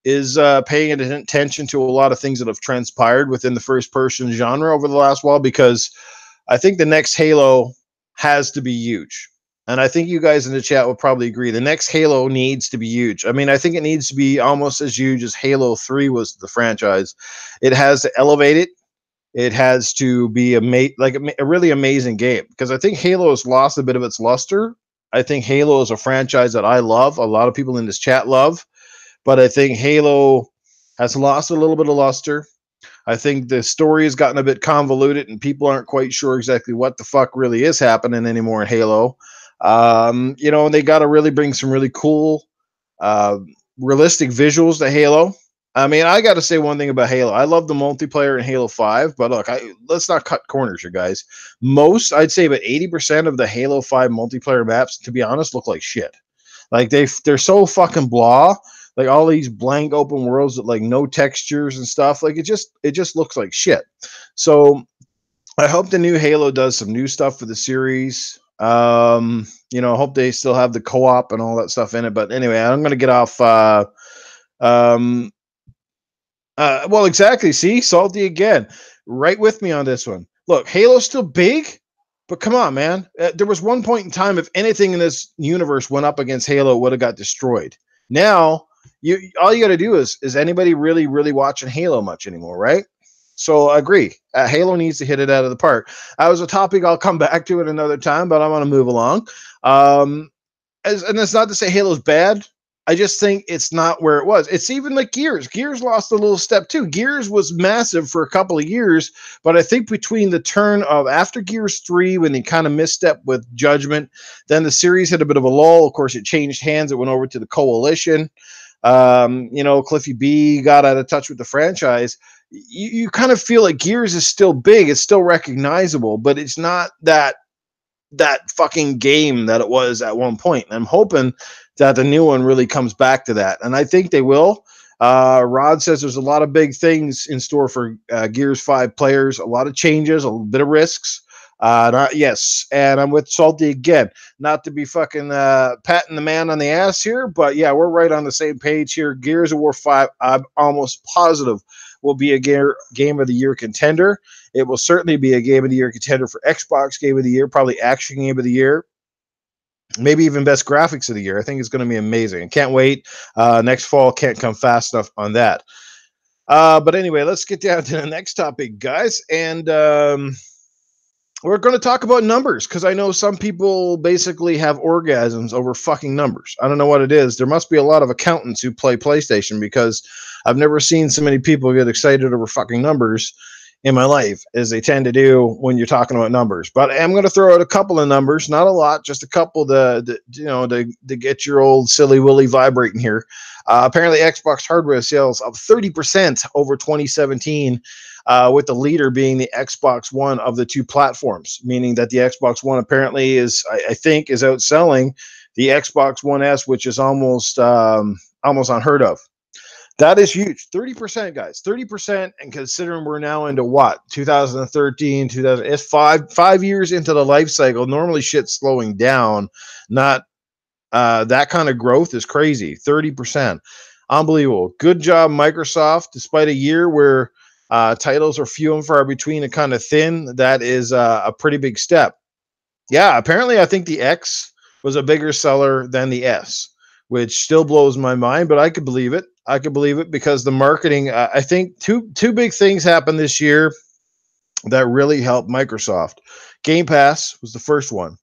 is paying attention to a lot of things that have transpired within the first-person genre over the last while, because I think the next Halo has to be huge. And I think you guys in the chat will probably agree. The next Halo needs to be huge. I mean, I think it needs to be almost as huge as Halo 3 was the franchise. It has to elevate it. It has to be a really amazing game, because I think Halo has lost a bit of its luster. I think Halo is a franchise that I love. A lot of people in this chat love. But I think Halo has lost a little bit of luster. I think the story has gotten a bit convoluted, and people aren't quite sure exactly what the fuck really is happening anymore in Halo. And they got to really bring some really cool, realistic visuals to Halo. I mean, I got to say one thing about Halo. I love the multiplayer in Halo 5, but look, let's not cut corners here, guys. I'd say about 80% of the Halo 5 multiplayer maps, to be honest, look like shit. Like they're so fucking blah. Like all these blank open worlds with like no textures and stuff. Like it just looks like shit. So I hope the new Halo does some new stuff for the series. I hope they still have the co-op and all that stuff in it. But anyway, I'm going to get off. Well, exactly. See, Salty again. Right with me on this one. Look, Halo's still big, but come on, man. There was one point in time, if anything in this universe went up against Halo, it would have got destroyed. Now, all you got to do is anybody really, really watching Halo much anymore, right? So I agree. Halo needs to hit it out of the park. That was a topic I'll come back to at another time, but I want to move along. And it's not to say Halo's bad. I just think it's not where it was. It's even like Gears. Gears lost a little step too. Gears was massive for a couple of years, but I think between the turn of after Gears 3, when they kind of misstep with Judgment, then the series had a bit of a lull. Of course, it changed hands. It went over to the Coalition. Cliffy B got out of touch with the franchise. you kind of feel like Gears is still big, it's still recognizable, but it's not that fucking game that it was at one point. And I'm hoping that the new one really comes back to that, and I think they will. Rod says there's a lot of big things in store for Gears 5 players, a lot of changes, a little bit of risks. Yes, and I'm with Salty again. Not to be fucking patting the man on the ass here, but yeah, we're right on the same page here. Gears of War 5, I'm almost positive, will be a game of the year contender. It will certainly be a game of the year contender for Xbox Game of the Year, probably Action Game of the Year, maybe even Best Graphics of the Year. I think it's going to be amazing. Can't wait. Next fall can't come fast enough on that. But anyway, let's get down to the next topic, guys. And we're going to talk about numbers, because I know some people basically have orgasms over fucking numbers. I don't know what it is. There must be a lot of accountants who play PlayStation, because I've never seen so many people get excited over fucking numbers in my life as they tend to do when you're talking about numbers. But I'm going to throw out a couple of numbers, not a lot, just a couple to get your old silly willy vibrating here. Apparently, Xbox hardware sales up 30% over 2017. With the leader being the Xbox One of the two platforms, meaning that the Xbox One apparently is, I think, is outselling the Xbox One S, which is almost unheard of. That is huge. 30%, guys. 30%, and considering we're now into what? 2013, 2000. It's 5 years into the life cycle. Normally shit's slowing down. Not that kind of growth is crazy. 30%. Unbelievable. Good job, Microsoft, despite a year where titles are few and far between and kind of thin. That is a pretty big step. Yeah, apparently I think the X was a bigger seller than the S, which still blows my mind, but I could believe it. I could believe it because the marketing, I think two big things happened this year that really helped Microsoft. Game Pass was the first one.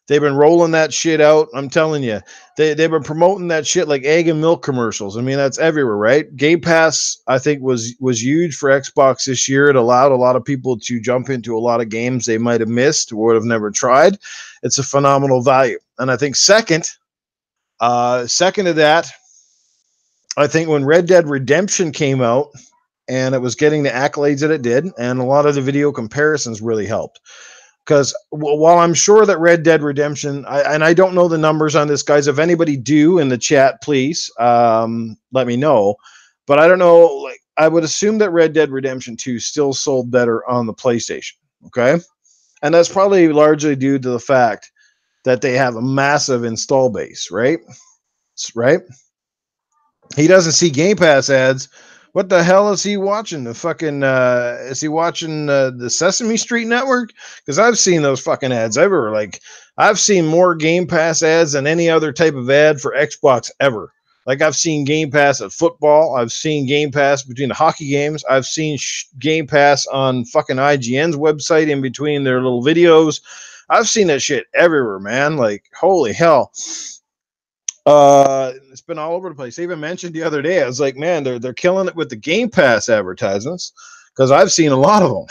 They've been rolling that shit out. I'm telling you, they've been promoting that shit like egg and milk commercials. I mean, that's everywhere, right? Game Pass, I think, was huge for Xbox this year. It allowed a lot of people to jump into a lot of games they might have missed or would have never tried. It's a phenomenal value. And I think second to that, I think when Red Dead Redemption came out and it was getting the accolades that it did, and a lot of the video comparisons really helped. Because while I'm sure that Red Dead Redemption, and I don't know the numbers on this, guys. If anybody do in the chat, please let me know. But I don't know. Like, I would assume that Red Dead Redemption 2 still sold better on the PlayStation. Okay, and that's probably largely due to the fact that they have a massive install base, right? Right. He doesn't see Game Pass ads. What the hell is he watching? The fucking is he watching the Sesame Street Network? Because I've seen those fucking ads ever. Like, I've seen more Game Pass ads than any other type of ad for Xbox ever. Like, I've seen Game Pass at football. I've seen Game Pass between the hockey games. I've seen Game Pass on fucking IGN's website in between their little videos. I've seen that shit everywhere, man. Like, holy hell. It's been all over the place. I even mentioned the other day, I was like, man, they're killing it with the Game Pass advertisements, because I've seen a lot of them.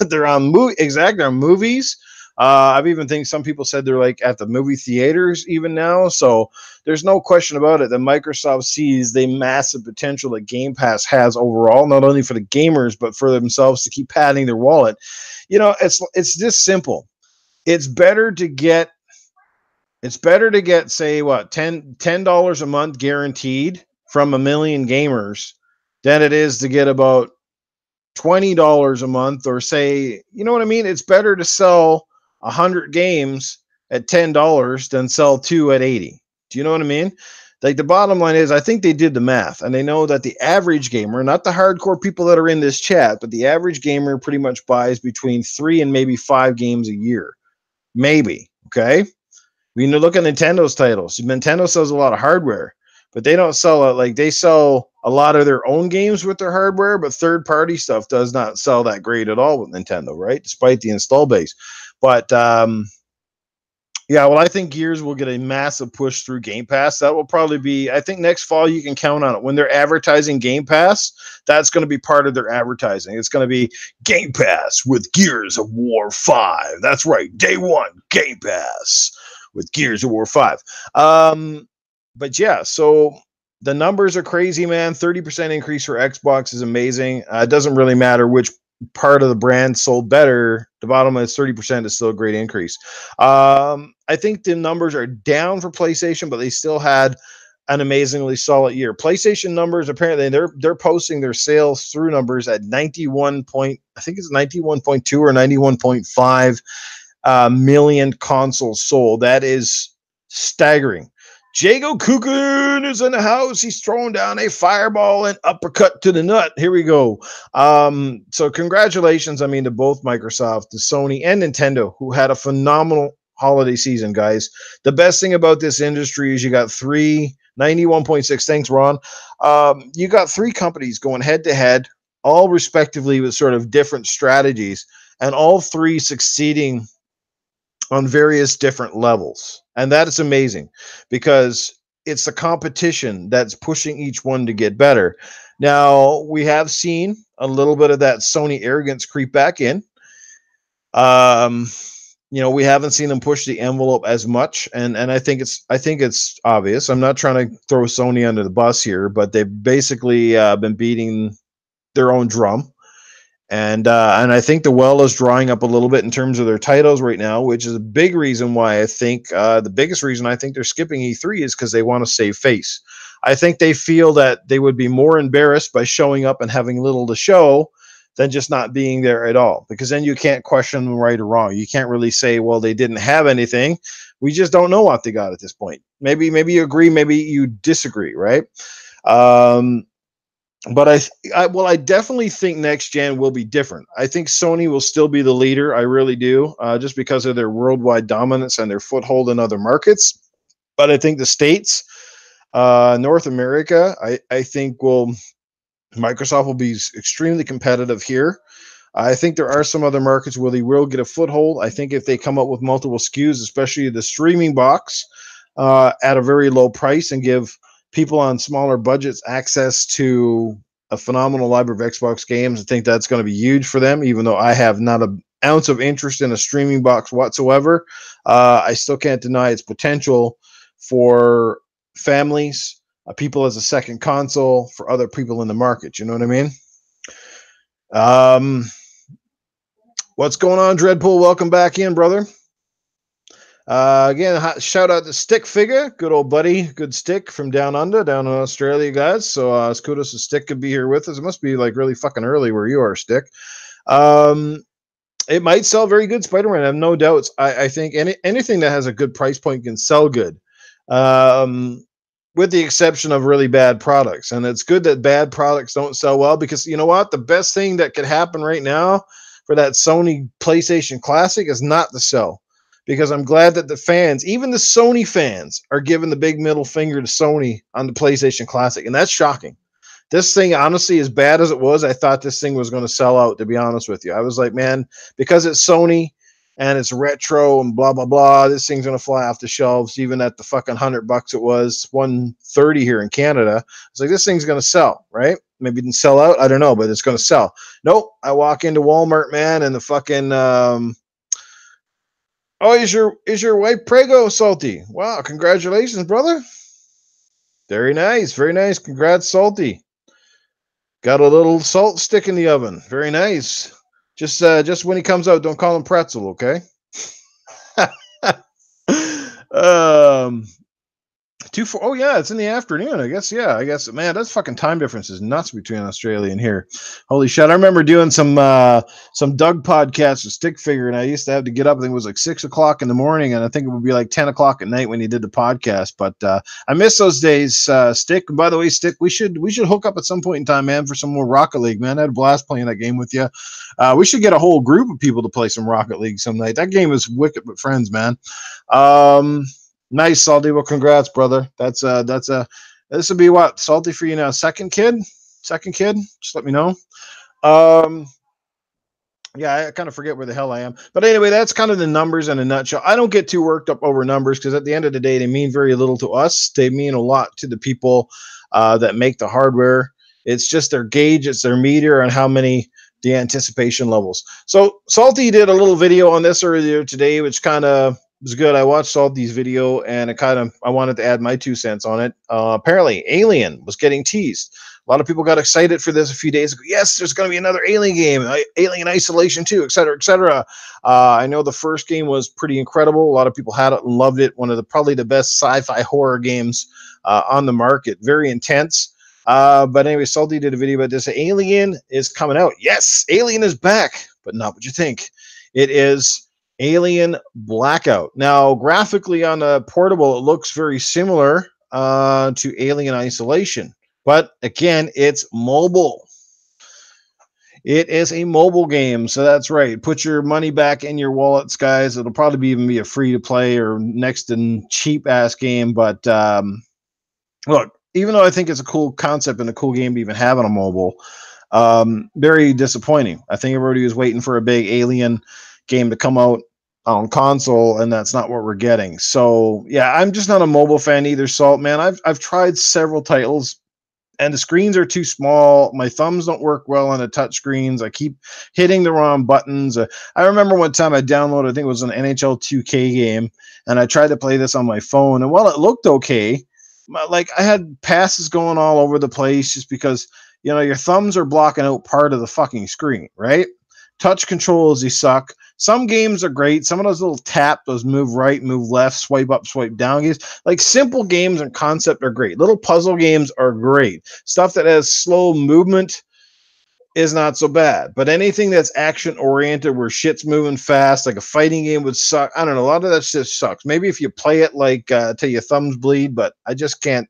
They're on on movies. I've even think some people said they're like at the movie theaters even now. So there's no question about it that Microsoft sees the massive potential that Game Pass has overall, not only for the gamers, but for themselves to keep padding their wallet. You know, it's this simple. It's better to get, say, what, $10 a month guaranteed from a million gamers than it is to get about $20 a month, or say, you know what I mean? It's better to sell 100 games at $10 than sell 2 at 80. Do you know what I mean? Like, the bottom line is, I think they did the math, and they know that the average gamer, not the hardcore people that are in this chat, but the average gamer pretty much buys between 3 and maybe 5 games a year. Maybe. Okay. When you look at Nintendo's titles, Nintendo sells a lot of hardware, but they don't sell it. Like, they sell a lot of their own games with their hardware, but third-party stuff does not sell that great at all with Nintendo, right? Despite the install base. But yeah, well, I think Gears will get a massive push through Game Pass. That will probably be, I think next fall you can count on it. When they're advertising Game Pass, that's going to be part of their advertising. It's going to be Game Pass with Gears of War 5. That's right, day one, Game Pass with Gears of War 5. But yeah, so The numbers are crazy, man. 30% increase for Xbox is amazing. It doesn't really matter which part of the brand sold better. The bottom line is 30% is still a great increase. I think the numbers are down for PlayStation, but they still had an amazingly solid year. PlayStation numbers, apparently they're posting their sales through numbers at 91 point, I think it's 91.2 or 91.5 million consoles sold. That is staggering. Jago Kukin is in the house. He's throwing down a fireball and uppercut to the nut. Here we go. So congratulations, I mean, to both Microsoft, to Sony, and Nintendo, who had a phenomenal holiday season, guys. The best thing about this industry is you got 91.6. Thanks, Ron. You got three companies going head to head, all respectively with sort of different strategies, and all three succeeding on various different levels. And that is amazing because it's the competition that's pushing each one to get better. Now, we have seen a little bit of that Sony arrogance creep back in. We haven't seen them push the envelope as much, and I think it's obvious. I'm not trying to throw Sony under the bus here, but they've basically been beating their own drum. And I think the well is drying up a little bit in terms of their titles right now, which is a big reason why I think the biggest reason I think they're skipping E3 is because they want to save face. I think they feel that they would be more embarrassed by showing up and having little to show than just not being there at all, because then you can't question them right or wrong. You can't really say, well, they didn't have anything. We just don't know what they got at this point. Maybe you agree, maybe you disagree, right? But I definitely think next gen will be different. I think Sony will still be the leader. I really do, just because of their worldwide dominance and their foothold in other markets. But I think the States, North America, I think Microsoft will be extremely competitive here. I think there are some other markets where they will get a foothold. I think if they come up with multiple SKUs, especially the streaming box, at a very low price, and give people on smaller budgets access to a phenomenal library of Xbox games, I think that's going to be huge for them, even though I have not an ounce of interest in a streaming box whatsoever. I still can't deny its potential for families, people as a second console, for other people in the market. You know what I mean? What's going on, Dreadpool? Welcome back in, brother. Again, shout out to Stick Figure, good old buddy, good Stick from down under, down in Australia, guys. So it's kudos to Stick could be here with us. It must be like really fucking early where you are, Stick. It might sell very good, Spider-Man. I have no doubts. I think anything that has a good price point can sell good, with the exception of really bad products. And it's good that bad products don't sell well, because you know what? The best thing that could happen right now for that Sony PlayStation Classic is not to sell. Because I'm glad that the fans, even the Sony fans, are giving the big middle finger to Sony on the PlayStation Classic. And that's shocking. This thing, honestly, as bad as it was, I thought this thing was going to sell out, to be honest with you. I was like, man, because it's Sony and it's retro and blah, blah, blah, this thing's going to fly off the shelves, even at the fucking $100 it was, $130 here in Canada. It's like, this thing's going to sell, right? Maybe it didn't sell out. I don't know, but it's going to sell. Nope. I walk into Walmart, man, and the fucking... Oh, is your wife Prego, Salty? Wow, congratulations, brother. Very nice, very nice. Congrats, Salty. Got a little salt stick in the oven. Very nice. Just when he comes out, don't call him pretzel, okay? 2-4. Oh yeah, it's in the afternoon. I guess. Yeah, I guess. Man, that's fucking time difference is nuts between Australia and here. Holy shit! I remember doing some Doug podcasts with Stick Figure, and I used to have to get up. I think it was like 6 o'clock in the morning, and I think it would be like 10 o'clock at night when he did the podcast. But I miss those days, Stick. And by the way, Stick, we should hook up at some point in time, man, for some more Rocket League, man. I had a blast playing that game with you. We should get a whole group of people to play some Rocket League some night. That game is wicked with friends, man. Nice, Salty. Well, congrats, brother. This will be what, Salty, for you now? Second kid? Just let me know. Yeah, I kind of forget where the hell I am. But anyway, that's kind of the numbers in a nutshell. I don't get too worked up over numbers, because at the end of the day, they mean very little to us. They mean a lot to the people that make the hardware. It's just their gauge. It's their meter on how many the anticipation levels. So Salty did a little video on this earlier today, which kind of was good. I watched Salty's video, and I wanted to add my 2 cents on it. Apparently, Alien was getting teased. A lot of people got excited for this a few days ago. Yes, there's going to be another Alien game, Alien Isolation 2, et cetera, et cetera. I know the first game was pretty incredible. A lot of people had it and loved it. One of the probably the best sci-fi horror games on the market. Very intense. But anyway, Salty did a video about this. Alien is coming out. Yes, Alien is back, but not what you think. It is Alien Blackout. Now, graphically on the portable, it looks very similar to Alien Isolation. But again, it's mobile. It is a mobile game, so that's right. Put your money back in your wallets, guys. It'll probably even be a free-to-play or next to cheap-ass game. But look, even though I think it's a cool concept and a cool game to even have on a mobile, very disappointing. I think everybody was waiting for a big Alien game to come out on console, and that's not what we're getting. So yeah, I'm just not a mobile fan either, Salt, man. I've tried several titles, and the screens are too small. My thumbs don't work well on the touch screens. I keep hitting the wrong buttons. I remember one time I downloaded, I think it was an NHL 2K game, and I tried to play this on my phone, and while it looked okay, like I had passes going all over the place just because, you know, your thumbs are blocking out part of the fucking screen, right? Touch controls, they suck. Some games are great. Some of those little tap, those move right, move left, swipe up, swipe down games, like simple games and concept are great. Little puzzle games are great. Stuff that has slow movement is not so bad. But anything that's action oriented where shit's moving fast, like a fighting game would suck. I don't know. A lot of that shit sucks. Maybe if you play it like till your thumbs bleed, but I just can't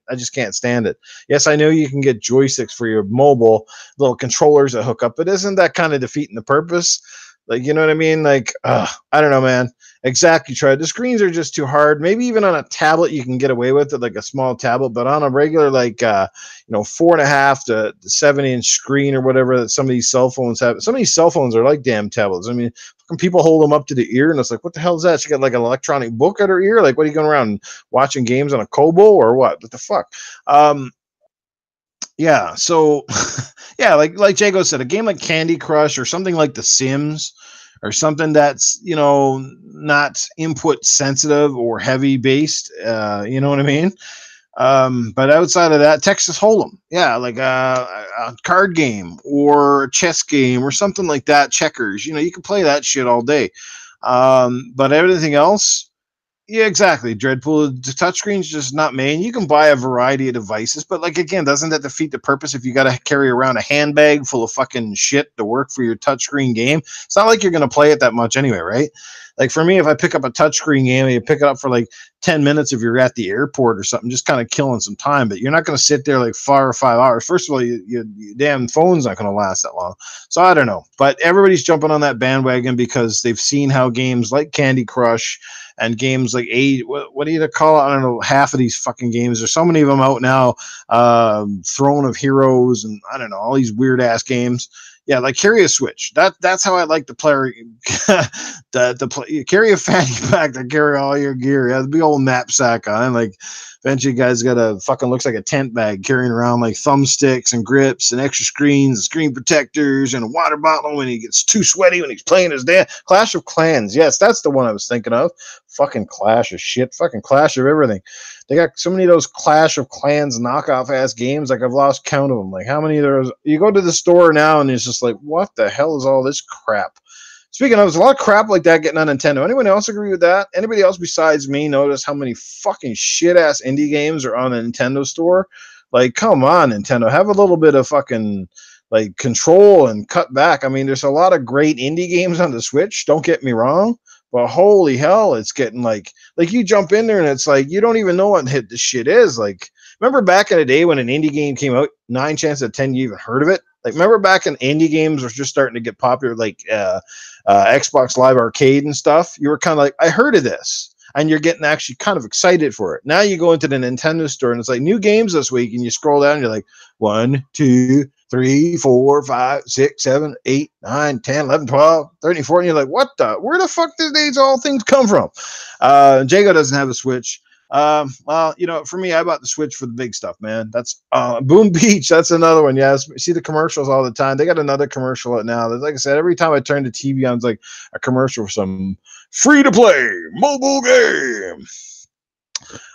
stand it. Yes, I know you can get joysticks for your mobile, little controllers that hook up, but isn't that kind of defeating the purpose? Like, you know what I mean? Like, I don't know, man. Exactly. Try. The screens are just too hard. Maybe even on a tablet you can get away with it, like a small tablet, but on a regular, like 4.5 to 7-inch screen or whatever that some of these cell phones have. Some of these cell phones are like damn tablets. I mean, people hold them up to the ear, and it's like, what the hell is that? She got like an electronic book at her ear. Like, what are you going around watching games on a Kobo or what? What the fuck? Yeah. So, yeah, like Jago said, a game like Candy Crush or something like The Sims or something that's, not input sensitive or heavy based. You know what I mean? But outside of that, Texas Hold'em, yeah, like a card game or a chess game or something like that, checkers, you can play that shit all day. But everything else, yeah, exactly. Dreadpool, the touchscreen's just not made. You can buy a variety of devices, but like again, doesn't that defeat the purpose if you got to carry around a handbag full of fucking shit to work for your touchscreen game? It's not like you're going to play it that much anyway, right? Like for me, if I pick up a touchscreen game, you pick it up for like 10 minutes if you're at the airport or something, just kind of killing some time, but you're not going to sit there like 4 or 5 hours. First of all, your damn phone's not going to last that long. So I don't know, but everybody's jumping on that bandwagon because they've seen how games like Candy Crush and games like what do you call it? I don't know, half of these fucking games. There's so many of them out now. Throne of Heroes and I don't know, all these weird ass games. Yeah, like carry a Switch. That's how I like to play. Carry a fanny pack to carry all your gear. Yeah, the big old knapsack on. Like eventually, guys got a fucking looks like a tent bag carrying around like thumbsticks and grips and extra screens and screen protectors and a water bottle when he gets too sweaty when he's playing his damn Clash of Clans. Yes, that's the one I was thinking of. Fucking Clash of shit. Fucking Clash of everything. They got so many of those Clash of Clans knockoff ass games. Like I've lost count of them. Like how many of those? You go to the store now and it's just like, what the hell is all this crap? Speaking of, there's a lot of crap like that getting on Nintendo. Anyone else agree with that? Anybody else besides me notice how many fucking shit ass indie games are on the Nintendo store? Like, come on, Nintendo, have a little bit of fucking like control and cut back. I mean, there's a lot of great indie games on the Switch. Don't get me wrong. But holy hell, it's getting like you jump in there and it's like you don't even know what hit this shit is. Like, remember back in the day when an indie game came out, 9 chances out of 10 you even heard of it? Like, remember back in indie games were just starting to get popular, like Xbox Live Arcade and stuff? You were kind of like, I heard of this. And you're getting actually kind of excited for it. Now you go into the Nintendo store and it's like new games this week, and you scroll down and you're like 1, 2, 3, 4, 5, 6, 7, 8, 9, 10, 11, 12, 13, 14. You're like, where the fuck did these all things come from? Jago doesn't have a Switch. Well, for me, I bought the Switch for the big stuff, man. That's Boom Beach. That's another one. Yes, see the commercials all the time. They got another commercial out now. Like I said, every time I turn the TV on, it's like a commercial for some free to play mobile game.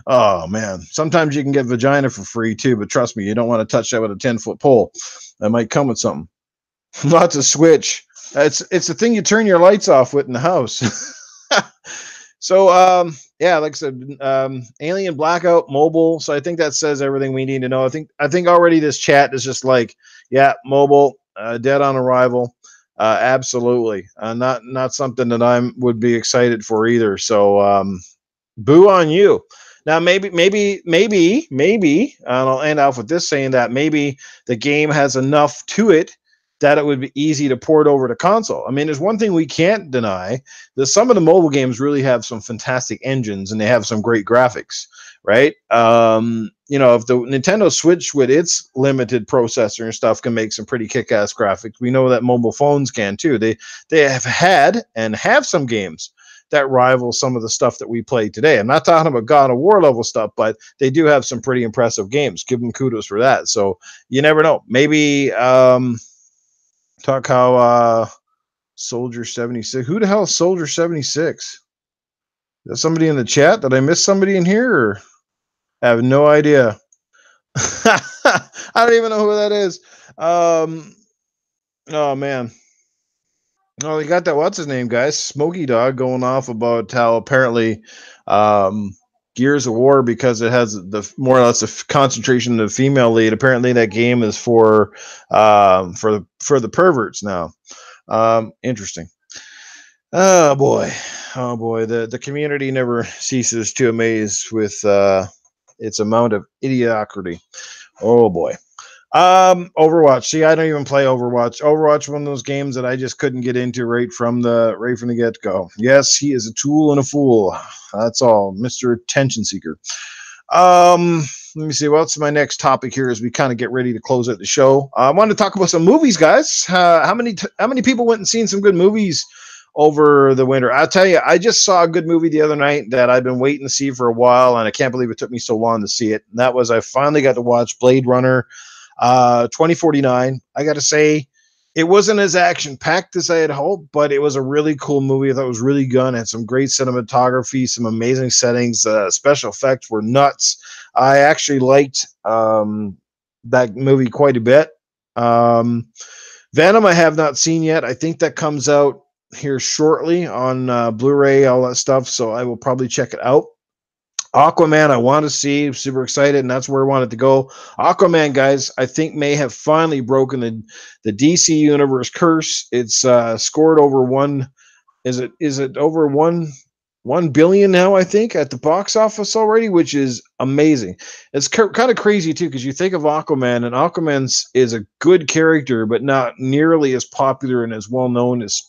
Oh man, sometimes you can get vagina for free too, but trust me, you don't want to touch that with a 10-foot pole. That might come with something. Lots of Switch. It's the thing you turn your lights off with in the house. So yeah, like I said, Alien Blackout mobile. So I think that says everything we need to know. I think already this chat is just like, yeah, mobile, dead on arrival. Absolutely, not something that I would be excited for either. So boo on you. Now maybe, and I'll end off with this saying that maybe the game has enough to it that it would be easy to port over to console. I mean, there's one thing we can't deny, that some of the mobile games really have some fantastic engines and they have some great graphics, right? If the Nintendo Switch with its limited processor and stuff can make some pretty kick-ass graphics, we know that mobile phones can too. They have had and have some games that rival some of the stuff that we play today. I'm not talking about God of War level stuff, but they do have some pretty impressive games. Give them kudos for that. So you never know. Maybe talk how Soldier 76. Who the hell is Soldier 76? Is that somebody in the chat? Did I miss somebody in here? Or I have no idea. I don't even know who that is. Oh man. Oh, you got that. What's his name, guys? Smokey Dog going off about how apparently Gears of War, because it has the more or less a concentration of the female lead. Apparently, that game is for the perverts now. Interesting. Oh boy, the community never ceases to amaze with its amount of idiocracy. Oh boy. Overwatch. See, I don't even play Overwatch. Overwatch, one of those games that I just couldn't get into right from the get go. Yes, he is a tool and a fool. That's all, Mr. Attention Seeker. Let me see. What's my next topic here as we kind of get ready to close out the show. I want to talk about some movies, guys. How many people went and seen some good movies over the winter? I'll tell you, I just saw a good movie the other night that I've been waiting to see for a while, and I can't believe it took me so long to see it. And that was, I finally got to watch Blade Runner 2049. I got to say, it wasn't as action-packed as I had hoped, but it was a really cool movie. I thought it was really good. It had some great cinematography, some amazing settings. Special effects were nuts. I actually liked that movie quite a bit. Venom I have not seen yet. I think that comes out here shortly on Blu-ray, all that stuff, so I will probably check it out. Aquaman, I want to see. Super excited, and that's where I wanted to go. Aquaman, guys, I think may have finally broken the DC Universe curse. It's scored over one. Is it over 1 billion now, I think, at the box office already, which is amazing. It's kind of crazy, too, because you think of Aquaman, and Aquaman is a good character, but not nearly as popular and as well-known as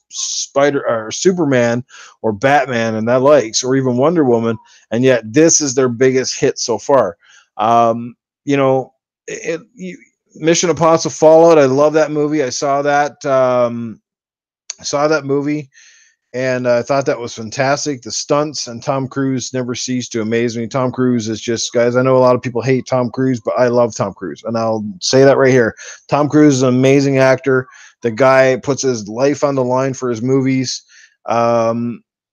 Superman or Batman and that likes, or even Wonder Woman, and yet this is their biggest hit so far. Mission Impossible Fallout, I love that movie. I saw that movie. And I thought that was fantastic. The stunts and Tom Cruise never cease to amaze me. Tom Cruise is just, guys, I know a lot of people hate Tom Cruise, but I love Tom Cruise. And I'll say that right here. Tom Cruise is an amazing actor. The guy puts his life on the line for his movies.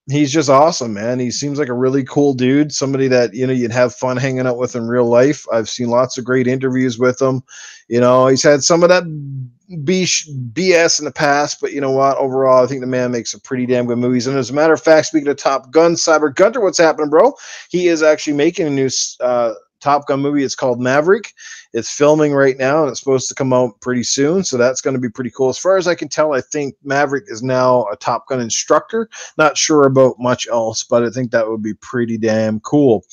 He's just awesome, man. He seems like a really cool dude, somebody that, you'd have fun hanging out with in real life. I've seen lots of great interviews with him. He's had some of that BS in the past, but you know what? Overall, I think the man makes some pretty damn good movies. And as a matter of fact, speaking of Top Gun, Cyber Gunter, what's happening, bro? He is actually making a new Top Gun movie. It's called Maverick. It's filming right now, and it's supposed to come out pretty soon, so that's going to be pretty cool. As far as I can tell, I think Maverick is now a Top Gun instructor. Not sure about much else, but I think that would be pretty damn cool.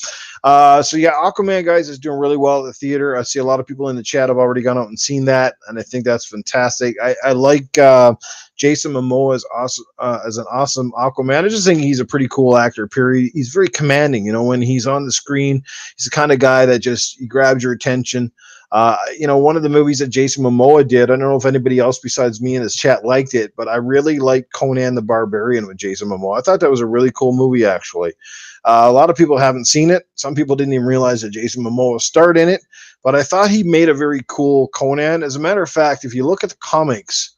So yeah, Aquaman, guys, is doing really well at the theater. I see a lot of people in the chat have already gone out and seen that, and I think that's fantastic. I like Jason Momoa as an awesome Aquaman. I just think he's a pretty cool actor, period. He's very commanding, when he's on the screen. He's the kind of guy that just grabs your attention. One of the movies that Jason Momoa did, I don't know if anybody else besides me in this chat liked it, but I really liked Conan the Barbarian with Jason Momoa. I thought that was a really cool movie, actually. A lot of people haven't seen it. Some people didn't even realize that Jason Momoa starred in it, but I thought he made a very cool Conan. As a matter of fact, if you look at the comics,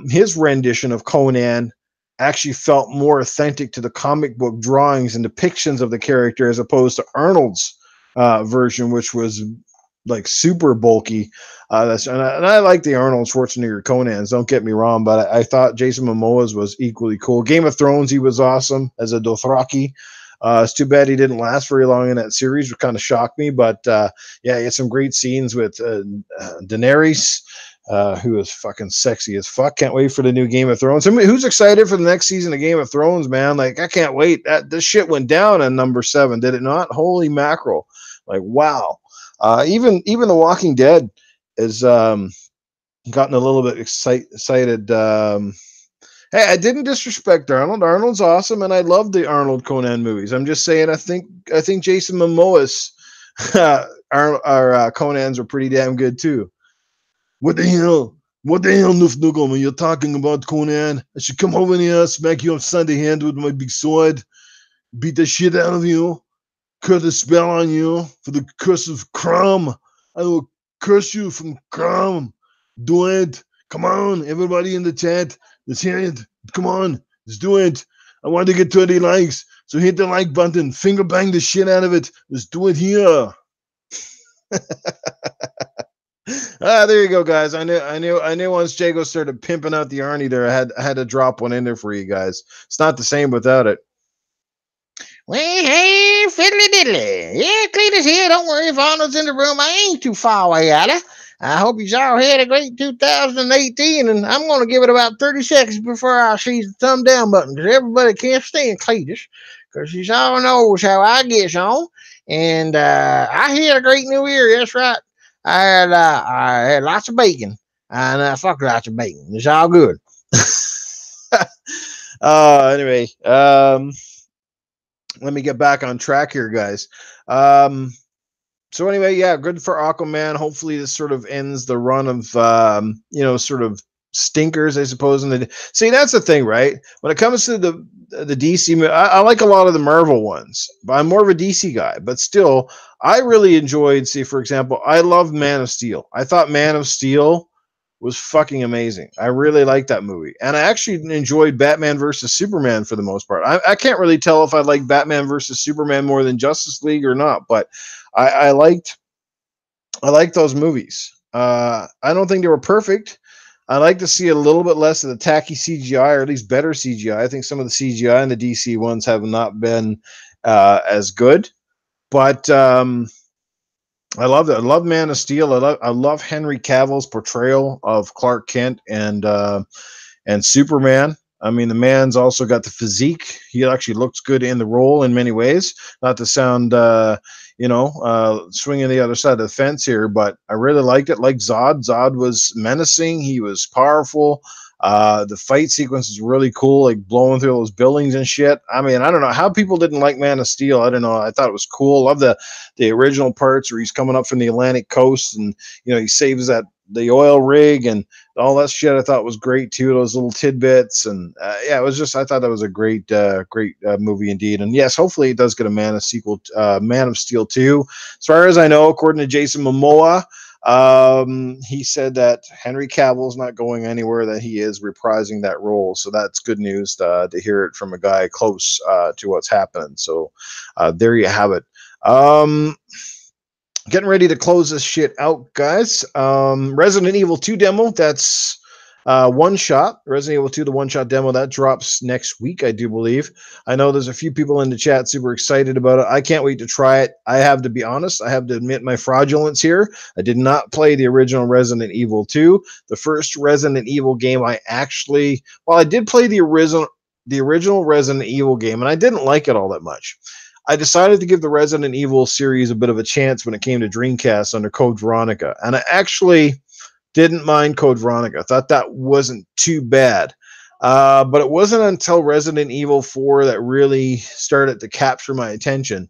his rendition of Conan actually felt more authentic to the comic book drawings and depictions of the character as opposed to Arnold's version, which was like super bulky. And I like the Arnold Schwarzenegger Conans, don't get me wrong, but I thought Jason Momoa's was equally cool. Game of Thrones, he was awesome as a Dothraki. It's too bad he didn't last very long in that series, which kind of shocked me. But yeah, he had some great scenes with Daenerys, who is fucking sexy as fuck. Can't wait for the new Game of Thrones. I mean, who's excited for the next season of Game of Thrones, man? Like, I can't wait. This shit went down on number 7, did it not? Holy mackerel! Like, wow. Even The Walking Dead has gotten a little bit excited. Hey, I didn't disrespect Arnold. Arnold's awesome, and I love the Arnold Conan movies. I'm just saying, I think Jason Momoa's our Conans are pretty damn good too. What the hell? What the hell, Newf Nukem? When you're talking about Conan, I should come over here, smack you upside the hand with my big sword, beat the shit out of you, curse a spell on you for the curse of Crom. I will curse you from Crom. Do it. Come on, everybody in the chat. Let's hear it. Come on. Let's do it. I want to get 30 likes. So hit the like button. Finger bang the shit out of it. Let's do it here. There you go, guys. I knew once Jago started pimping out the Arnie there, I had to drop one in there for you guys. It's not the same without it. Well, hey, fiddly diddly. Yeah, Cletus here. Don't worry if Arnold's in the room. I ain't too far away out of. I hope you all had a great 2018, and I'm going to give it about 30 seconds before I see the thumb down button, because everybody can't stand Cletus, because he all knows how I get on, and I had a great new year, that's right. I had lots of bacon, and fuck lots of bacon. It's all good. Anyway, let me get back on track here, guys. So anyway, yeah, good for Aquaman. Hopefully this sort of ends the run of, sort of stinkers, I suppose. See, that's the thing, right? When it comes to the DC, I like a lot of the Marvel ones, but I'm more of a DC guy. But still, I really enjoyed, see, for example, I love Man of Steel. I thought Man of Steel was fucking amazing. I really liked that movie. And I actually enjoyed Batman versus Superman for the most part. I can't really tell if I like Batman versus Superman more than Justice League or not, but I liked those movies. I don't think they were perfect. I like to see a little bit less of the tacky CGI, or at least better CGI. I think some of the CGI in the DC ones have not been as good, but I love it. I love Man of Steel. I love Henry Cavill's portrayal of Clark Kent and Superman. I mean, the man's also got the physique. He actually looks good in the role in many ways. Not to sound, swinging the other side of the fence here, but I really liked it. Like Zod. Zod was menacing. He was powerful. The fight sequence is really cool, like blowing through those buildings and shit. I mean, I don't know how people didn't like Man of Steel. I don't know. I thought it was cool. Love the original parts where he's coming up from the Atlantic coast and, he saves the oil rig and all that shit. I thought was great too. Those little tidbits. And it was just, I thought that was a great movie indeed. And yes, hopefully it does get a Man of Steel 2. As far as I know, according to Jason Momoa, he said that Henry Cavill's not going anywhere, that he is reprising that role. So that's good news to hear it from a guy close to what's happening. So there you have it. Getting ready to close this shit out, guys. Resident Evil 2 demo, that's one shot. Resident Evil 2, the one-shot demo, that drops next week, I do believe. I know there's a few people in the chat super excited about it. I can't wait to try it. I have to be honest. I have to admit my fraudulence here. I did not play the original Resident Evil 2. The first Resident Evil game I did play the original Resident Evil game, and I didn't like it all that much. I decided to give the Resident Evil series a bit of a chance when it came to Dreamcast under Code Veronica. And I actually didn't mind Code Veronica. I thought that wasn't too bad. But it wasn't until Resident Evil 4 that really started to capture my attention.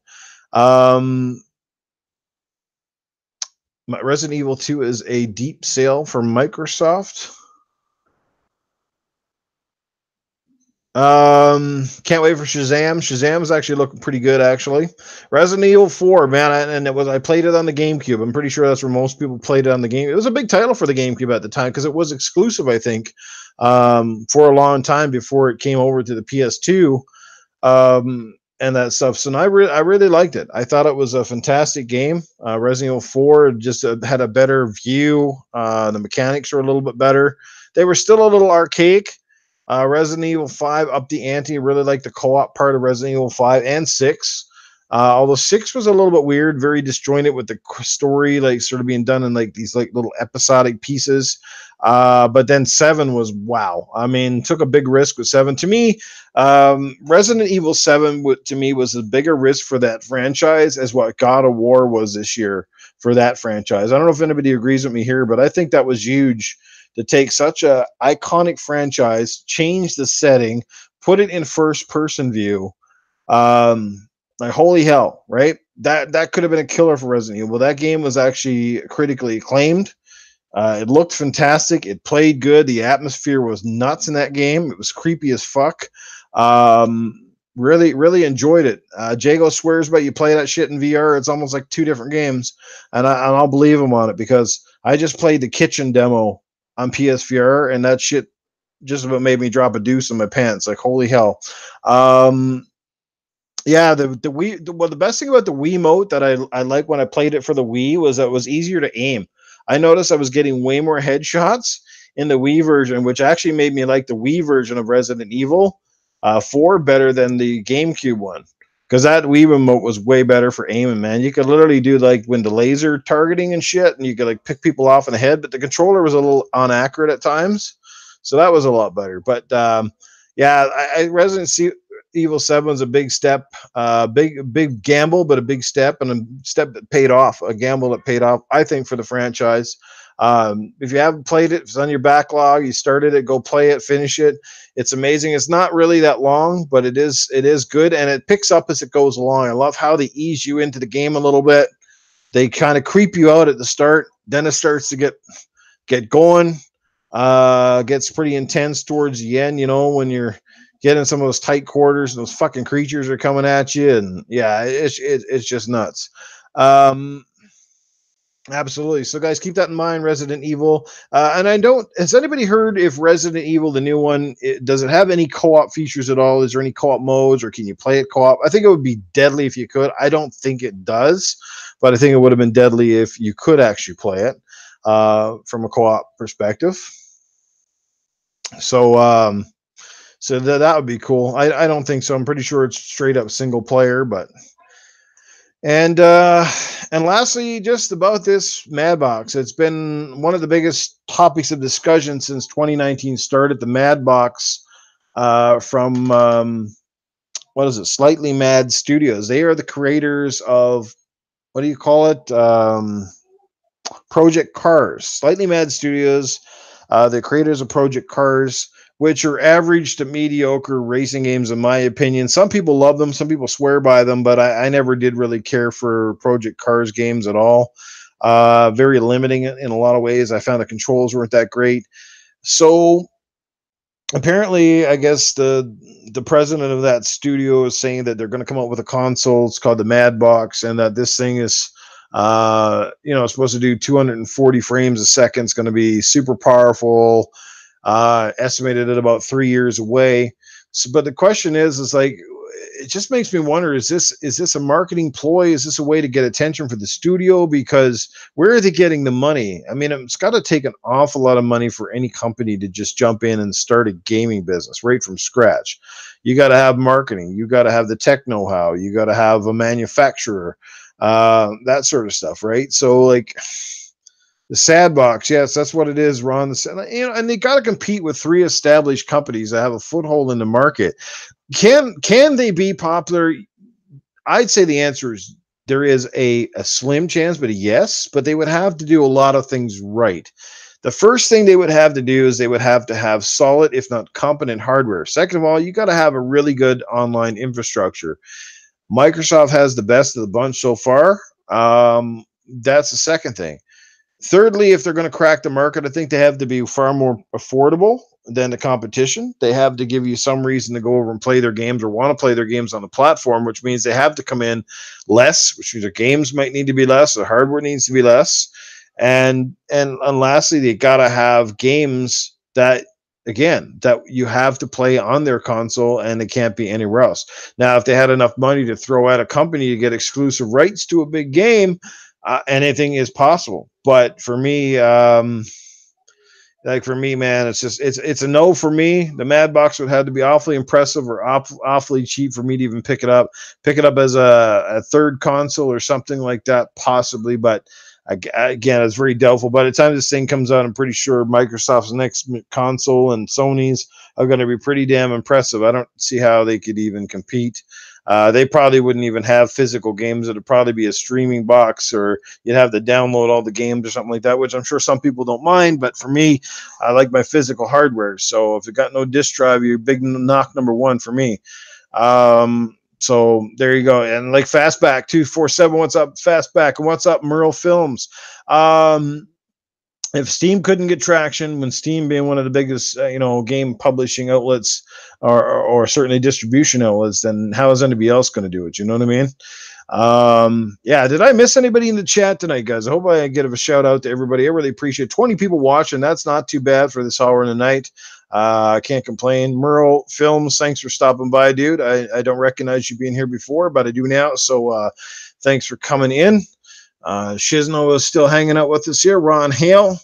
Resident Evil 2 is a deep sale for Microsoft. Can't wait for Shazam. Shazam is actually looking pretty good, actually. Resident Evil 4, man, and I played it on the GameCube. I'm pretty sure that's where most people played it on the game. It was a big title for the GameCube at the time because it was exclusive, I think, for a long time before it came over to the PS2. And that stuff. So I really liked it. I thought it was a fantastic game. Resident Evil 4 just had a better view. The mechanics were a little bit better. They were still a little archaic. Resident Evil 5 up the ante. I really like the co-op part of Resident Evil 5 and 6. Although 6 was a little bit weird, very disjointed with the story, like sort of being done in like these like little episodic pieces. But then 7 was wow. I mean, took a big risk with 7. To me, Resident Evil 7 to me was a bigger risk for that franchise as what God of War was this year for that franchise. I don't know if anybody agrees with me here, but I think that was huge to take such a iconic franchise, change the setting, put it in first person view. Like holy hell, right? That could have been a killer for Resident Evil. That game was actually critically acclaimed. It looked fantastic. It played good. The atmosphere was nuts in that game. It was creepy as fuck. Really enjoyed it. Jago swears by you play that shit in VR. It's almost like two different games, and I'll believe him on it because I just played the kitchen demo on PSVR, and that shit just about made me drop a deuce in my pants. Like holy hell. Yeah, the Wii. The best thing about the Wiimote that I like when I played it for the Wii was that it was easier to aim. I noticed I was getting way more headshots in the Wii version, which actually made me like the Wii version of Resident Evil 4 better than the GameCube one. Because that Wii remote was way better for aiming, man. You could literally do like when the laser targeting and shit, and you could like pick people off in the head, but the controller was a little inaccurate at times. So that was a lot better. But yeah, Resident Evil 7 was a big step, big gamble, but a big step, and a step that paid off, a gamble that paid off, I think, for the franchise. If you haven't played it, if it's on your backlog, you started it, go play it, finish it. It's amazing. It's not really that long, but it is good, and it picks up as it goes along. I love how they ease you into the game a little bit. They kind of creep you out at the start, then it starts to get going. Gets pretty intense towards the end, you know, when you're getting some of those tight quarters and those fucking creatures are coming at you, and yeah, it's just nuts. Absolutely. So, guys, keep that in mind. Resident Evil, and has anybody heard if Resident Evil, the new one, does it have any co-op features at all? Is there any co-op modes, or can you play it co-op? I think it would be deadly if you could. I don't think it does, but I think it would have been deadly if you could actually play it from a co-op perspective. So, so that would be cool. I don't think so. I'm pretty sure it's straight up single player, but. And lastly, just about this Madbox, it's been one of the biggest topics of discussion since 2019 started. The Madbox from what is it? Slightly Mad Studios. They are the creators of, what do you call it? Project Cars. Slightly Mad Studios, the creators of Project Cars, which are average to mediocre racing games, in my opinion. Some people love them, some people swear by them, but I never did really care for Project Cars games at all. Very limiting in a lot of ways. I found the controls weren't that great. So apparently, I guess the president of that studio is saying that they're going to come up with a console. It's called the Madbox, and that this thing is supposed to do 240 frames a second. It's going to be super powerful. Estimated at about 3 years away. So, but the question is like, it just makes me wonder, is this a marketing ploy? Is this a way to get attention for the studio? Because where are they getting the money? I mean, it's got to take an awful lot of money for any company to just jump in and start a gaming business right from scratch. You got to have marketing. You got to have the tech know-how. You got to have a manufacturer, that sort of stuff, right? So like, the Sadbox, yes, that's what it is, Ron. And they got to compete with 3 established companies that have a foothold in the market. Can they be popular? I'd say the answer is there is a slim chance, but a yes. But they would have to do a lot of things right. The first thing they would have to do is they would have to have solid, if not competent, hardware. Second of all, you got to have a really good online infrastructure. Microsoft has the best of the bunch so far. That's the second thing. Thirdly, if they're going to crack the market, I think they have to be far more affordable than the competition. They have to give you some reason to go over and play their games or want to play their games on the platform, which means they have to come in less, which means their games might need to be less, the hardware needs to be less. And lastly, they got to have games that, again, that you have to play on their console and it can't be anywhere else. Now, if they had enough money to throw at a company to get exclusive rights to a big game, anything is possible. But for me, like for me, man, it's a no for me. The Mad Box would have to be awfully impressive or awfully cheap for me to even pick it up. Pick it up as a third console or something like that, possibly. But again, it's very doubtful. By the time this thing comes out, I'm pretty sure Microsoft's next console and Sony's are going to be pretty damn impressive. I don't see how they could even compete. They probably wouldn't even have physical games. It'd probably be a streaming box, or you'd have to download all the games or something like that, which I'm sure some people don't mind. But for me, I like my physical hardware. So if it got no disc drive, you're big knock number one for me. So there you go. And like Fastback 247, what's up, Fastback? And what's up, Merle Films? If Steam couldn't get traction, when Steam being one of the biggest, game publishing outlets or certainly distribution outlets, then how is anybody else going to do it? You know what I mean? Yeah. Did I miss anybody in the chat tonight, guys? I hope I get a shout out to everybody. I really appreciate 20 people watching. That's not too bad for this hour in the night. I can't complain. Merle Films, thanks for stopping by, dude. I don't recognize you being here before, but I do now. So thanks for coming in. Shizno is still hanging out with us here. Ron Hale.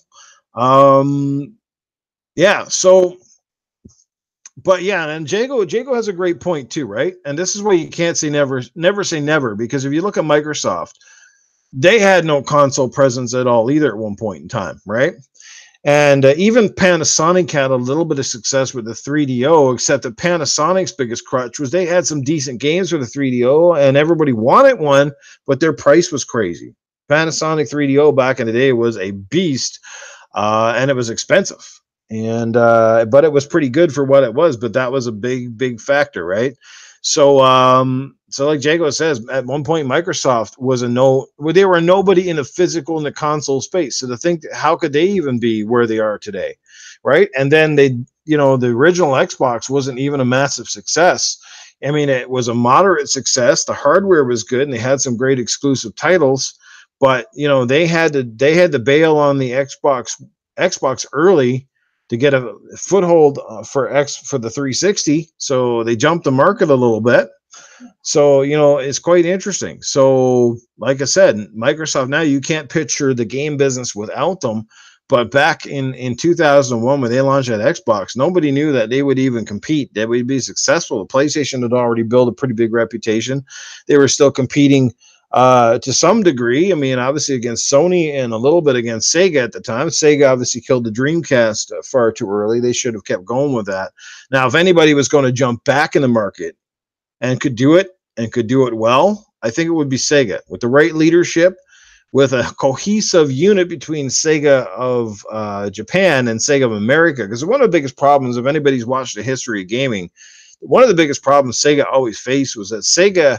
Yeah. So, but yeah, and Jago has a great point too, right? And this is why you can't say never say never, because if you look at Microsoft, they had no console presence at all either at one point in time, right? And even Panasonic had a little bit of success with the 3DO, except that Panasonic's biggest crutch was they had some decent games for the 3DO, and everybody wanted one, but their price was crazy. Panasonic 3DO back in the day was a beast, and it was expensive. And but it was pretty good for what it was. But that was a big factor, right? So so like Jago says, at one point Microsoft was they were nobody in the physical and the console space. So to think, how could they even be where they are today, right? And then the original Xbox wasn't even a massive success. I mean, it was a moderate success. The hardware was good, and they had some great exclusive titles. But they had to bail on the Xbox early to get a foothold for the 360. So they jumped the market a little bit. So it's quite interesting. So like I said, Microsoft, now you can't picture the game business without them. But back in 2001, when they launched that Xbox, nobody knew that they would even compete, that would be successful. The PlayStation had already built a pretty big reputation. They were still competing to some degree. I mean, obviously against Sony and a little bit against Sega at the time. Sega obviously killed the Dreamcast far too early. They should have kept going with that. Now, if anybody was going to jump back in the market and could do it well, I think it would be Sega. With the right leadership, with a cohesive unit between Sega of Japan and Sega of America. Because one of the biggest problems, if anybody's watched the history of gaming, one of the biggest problems Sega always faced was that Sega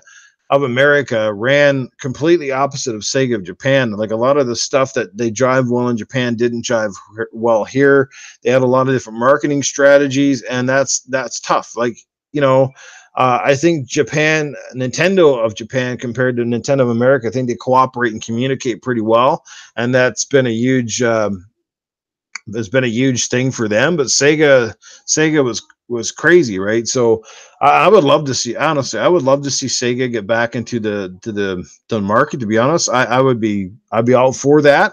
of America ran completely opposite of Sega of Japan. Like a lot of the stuff that they jive well in Japan didn't jive well here. They had a lot of different marketing strategies, and that's tough. Like, I think Nintendo of Japan compared to Nintendo of America, I think they cooperate and communicate pretty well, and that's been a huge there's been a huge thing for them. But Sega was crazy, right? So I would love to see, honestly, Sega get back into the market. To be honest, I'd be all for that.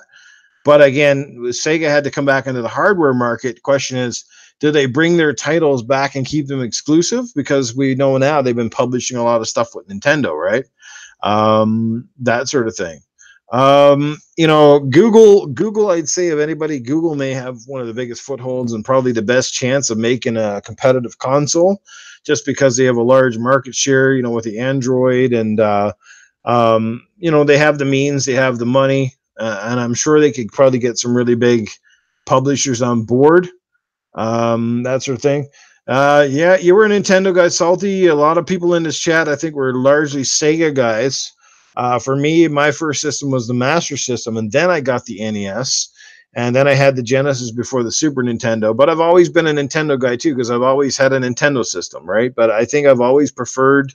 But again, Sega had to come back into the hardware market. Question is, do they bring their titles back and keep them exclusive? Because we know now they've been publishing a lot of stuff with Nintendo, right? That sort of thing. Google, I'd say of anybody, Google may have one of the biggest footholds and probably the best chance of making a competitive console, just because they have a large market share, with the Android, and they have the means, they have the money, and I'm sure they could probably get some really big publishers on board, that sort of thing. Yeah, you were a Nintendo guy, Salty. A lot of people in this chat, I think, were largely Sega guys. For me, my first system was the Master System, and then I got the NES, and then I had the Genesis before the Super Nintendo. But I've always been a Nintendo guy too, because I've always had a Nintendo system, right? But I think I've always preferred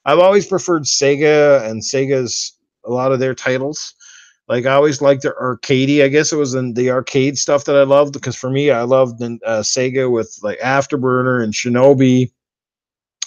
Sega and Sega's a lot of their titles. Like I always liked their arcadey. I guess it was in the arcade stuff that I loved, because for me, I loved Sega with like Afterburner and Shinobi,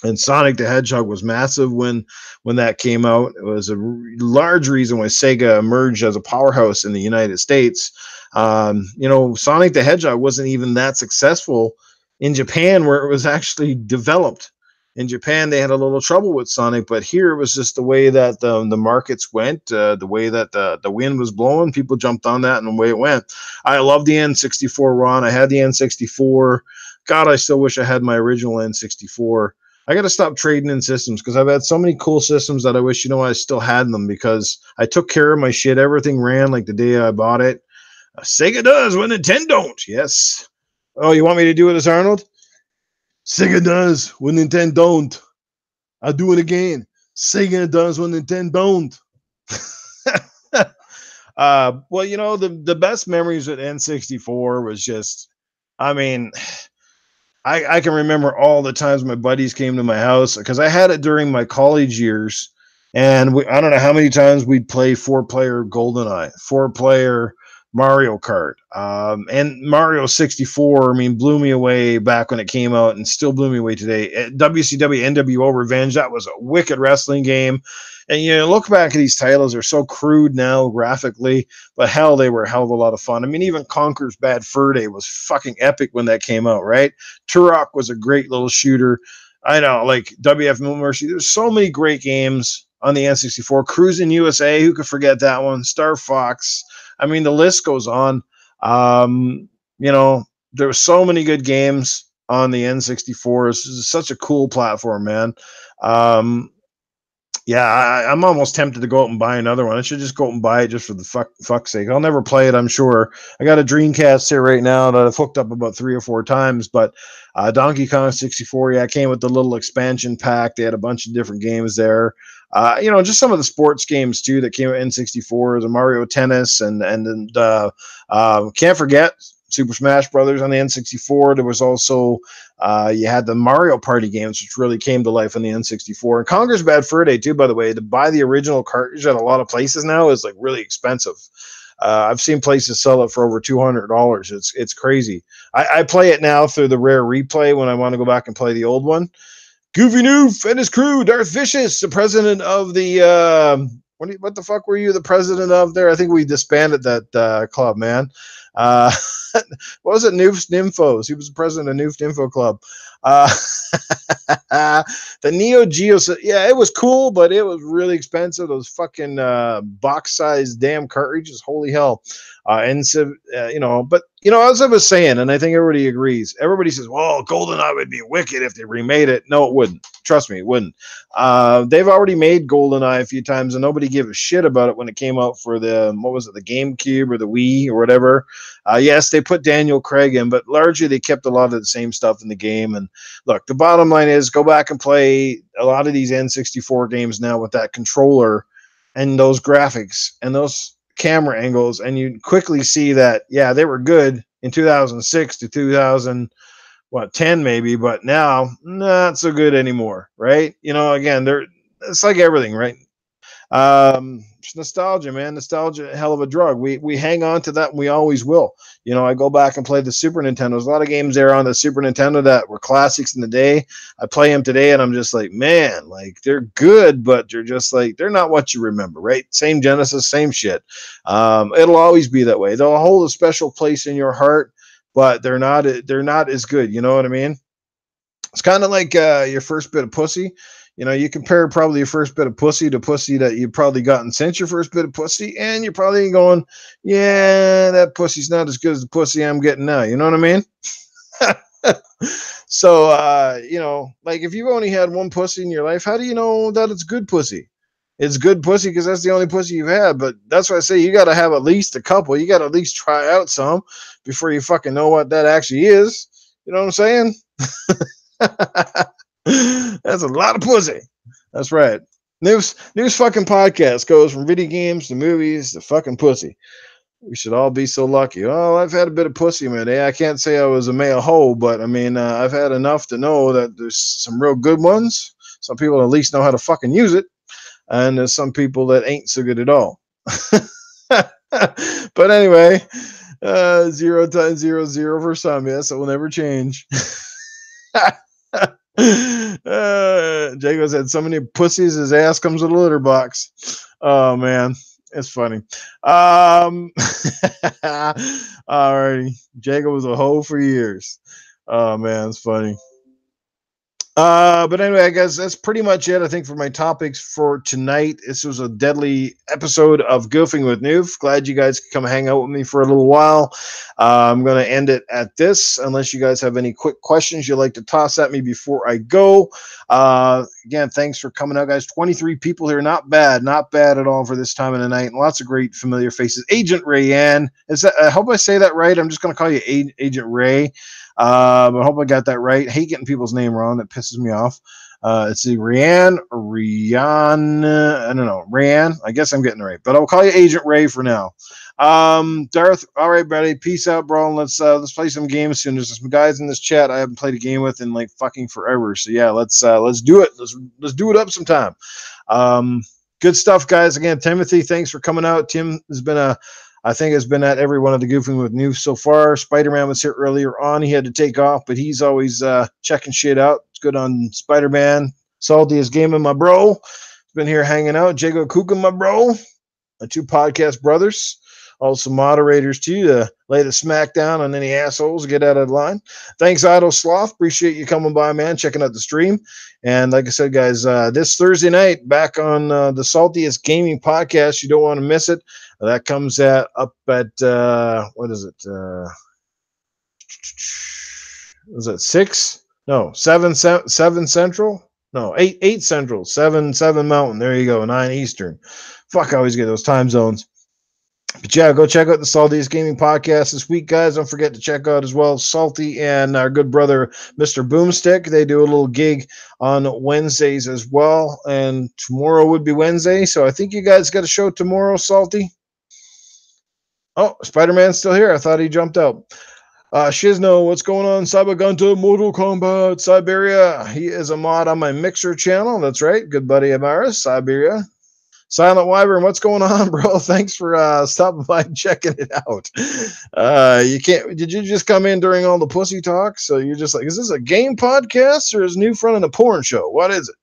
and Sonic the Hedgehog was massive when that came out. It was a large reason why Sega emerged as a powerhouse in the United States. Sonic the Hedgehog wasn't even that successful in Japan, where it was actually developed. In Japan, they had a little trouble with Sonic, but here it was just the way that the markets went, the way that the wind was blowing. People jumped on that, and the way it went. I love the N64, Ron. I had the N64. God, I still wish I had my original N64. I got to stop trading in systems, because I've had so many cool systems that I wish, I still had them, because I took care of my shit. Everything ran like the day I bought it. Sega does when Nintendo don't. Yes. Oh, you want me to do it as Arnold? Sega does when Nintendo don't. I'll do it again. Sega does when Nintendo don't. The best memories with N64 was just, I mean, I can remember all the times my buddies came to my house, because I had it during my college years, and I don't know how many times we'd play 4-player GoldenEye, 4-player Mario Kart, and Mario 64. I mean, blew me away back when it came out, and still blew me away today. WCW NWO Revenge, that was a wicked wrestling game. And look back at these titles; they're so crude now graphically, but hell, they were a hell of a lot of fun. I mean, even Conker's Bad Fur Day was fucking epic when that came out, right? Turok was a great little shooter. I know, like WF No Mercy. There's so many great games on the N64. Cruising USA, who could forget that one? Star Fox. I mean, the list goes on. There were so many good games on the N64. This is such a cool platform, man. I'm almost tempted to go out and buy another one. I should just go out and buy it just for the fuck's sake. I'll never play it, I'm sure. I got a Dreamcast here right now that I've hooked up about 3 or 4 times, but Donkey Kong 64, it came with the little expansion pack. They had a bunch of different games there. Just some of the sports games too that came with N64, the Mario Tennis, and can't forget Super Smash Brothers on the N64. There was also you had the Mario Party games, which really came to life on the N64. And Conker's Bad Fur Day too, by the way. To buy the original cartridge at a lot of places now is like really expensive. I've seen places sell it for over $200. It's crazy. I play it now through the Rare Replay when I want to go back and play the old one. Goofy Newf and his crew, Darth Vicious, the president of the what the fuck were you the president of there? I think we disbanded that club, man. What was it? Noof's Nymphos. He was the president of Noof's Nympho Club. The Neo Geo, it was cool, but it was really expensive. Those fucking box-sized damn cartridges, holy hell. But as I was saying, and I think everybody agrees, everybody says, well, GoldenEye would be wicked if they remade it. No, it wouldn't. Trust me, it wouldn't. They've already made GoldenEye a few times, and nobody gave a shit about it when it came out for the GameCube or the Wii or whatever. Yes, they put Daniel Craig in, but largely they kept a lot of the same stuff in the game. And look, the bottom line is, go back and play a lot of these N64 games now with that controller and those graphics and those camera angles, and you quickly see that, they were good in 2006 to 2010 maybe, but now not so good anymore, right? Again, it's like everything, right? It's nostalgia, man. Nostalgia, hell of a drug. We hang on to that, and we always will. I go back and play the Super Nintendo. There's a lot of games there on the Super Nintendo that were classics in the day. I play them today, and I'm just like, man, like they're good, but they're just like, they're not what you remember, right? Same Genesis, same shit. It'll always be that way. They'll hold a special place in your heart, but they're not as good. You know what I mean? It's kind of like your first bit of pussy. You compare probably your first bit of pussy to pussy that you've probably gotten since your first bit of pussy, and you're probably going, that pussy's not as good as the pussy I'm getting now. You know what I mean? So, like if you've only had one pussy in your life, how do you know that it's good pussy? It's good pussy because that's the only pussy you've had. But that's why I say you got to have at least a couple. You got to at least try out some before you fucking know what that actually is. You know what I'm saying? That's a lot of pussy. That's right. News fucking podcast goes from video games to movies to fucking pussy. We should all be so lucky. Oh, I've had a bit of pussy in my day. I can't say I was a male hoe, but I mean, I've had enough to know that there's some real good ones. Some people at least know how to fucking use it, and there's some people that ain't so good at all. But anyway, 0 times 0 0 for some. Yes, it will never change. Jago said so many pussies his ass comes with a litter box. Oh man, it's funny. Alrighty, Jago was a hoe for years. Oh man, it's funny. But anyway, I guess that's pretty much it. I think for my topics for tonight, this was a deadly episode of Goofing with Newf. Glad you guys could come hang out with me for a little while. I'm going to end it at this, unless you guys have any quick questions you'd like to toss at me before I go. Again, thanks for coming out, guys. 23 people here. Not bad at all for this time of the night. And lots of great familiar faces. Agent Rayanne. I hope I say that right. I'm just going to call you Agent Ray. I hope I got that right. I hate getting people's name wrong. That pisses me off. It's Rianne. I don't know. Rianne. I guess I'm getting it right, but I'll call you Agent Ray for now. Darth. All right, buddy. Peace out, bro. And let's play some games soon. There's some guys in this chat I haven't played a game with in like fucking forever. So yeah, let's do it. Let's do it up sometime. Good stuff, guys. Again, Timothy, thanks for coming out. Tim has been I think has been at every one of the Goofing with Newf so far. Spider-Man was here earlier on. He had to take off, but he's always checking shit out. It's good on Spider-Man. Salty is gaming, my bro. He's been here hanging out. Jago Kuka, my bro. My two podcast brothers. Also moderators, too, to lay the smack down on any assholes get out of the line. Thanks, Idle Sloth. Appreciate you coming by, man, checking out the stream. And like I said, guys, this Thursday night, back on the Saltiest Gaming Podcast. You don't want to miss it. That comes up at, what is it? Was it 6? No, 7 Central? No, 8 Central, 7 Mountain. There you go, 9 Eastern. Fuck, I always get those time zones. But yeah, go check out the Saltiest Gaming Podcast this week, guys. Don't forget to check out as well Salty and our good brother, Mr. Boomstick. They do a little gig on Wednesdays as well. And tomorrow would be Wednesday. So I think you guys got a show tomorrow, Salty. Oh, Spider-Man's still here. I thought he jumped out. Shizno, what's going on? Cybergunta, Mortal Kombat, Siberia. He is a mod on my Mixer channel. That's right. Good buddy Amaris, Siberia. Silent Wyvern, what's going on, bro? Thanks for stopping by and checking it out. Did you just come in during all the pussy talk? So you're just like, is this a game podcast or is Newf running a porn show? What is it?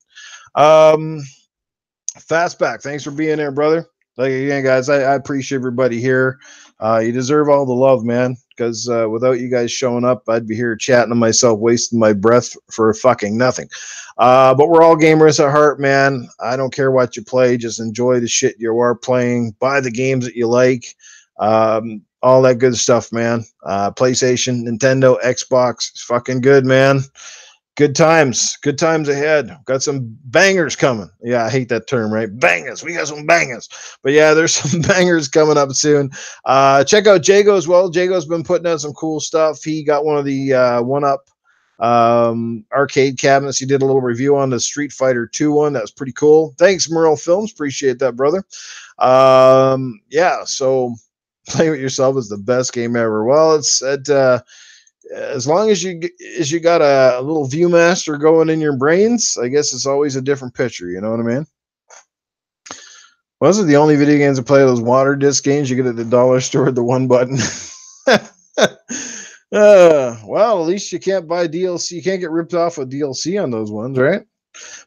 Fastback, thanks for being there, brother. Like again, guys, I appreciate everybody here. You deserve all the love, man. Because without you guys showing up, I'd be here chatting to myself, wasting my breath for fucking nothing. But we're all gamers at heart, man. I don't care what you play. Just enjoy the shit you are playing. Buy the games that you like. All that good stuff, man. PlayStation, Nintendo, Xbox. It's fucking good, man. Good times ahead. Got some bangers coming. Yeah, I hate that term, right? Bangers. We got some bangers. But yeah, there's some bangers coming up soon. Check out Jago as well. Jago's been putting out some cool stuff. He got one of the 1-up arcade cabinets. He did a little review on the Street Fighter 2 one. That was pretty cool. Thanks, Merle Films. Appreciate that, brother. Yeah, so Play With Yourself is the best game ever. Well, it's at as long as you got a little ViewMaster going in your brains, I guess it's always a different picture. You know what I mean? Was it the only video games that play those water disc games you get at the dollar store with the one button? Well, at least you can't buy DLC. You can't get ripped off with DLC on those ones, right?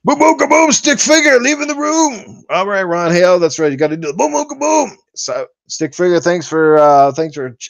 Boom, boom, kaboom, stick figure, leaving the room. All right, Ron Hale, that's right. You got to do the boom, boom, kaboom. So, stick figure, thanks for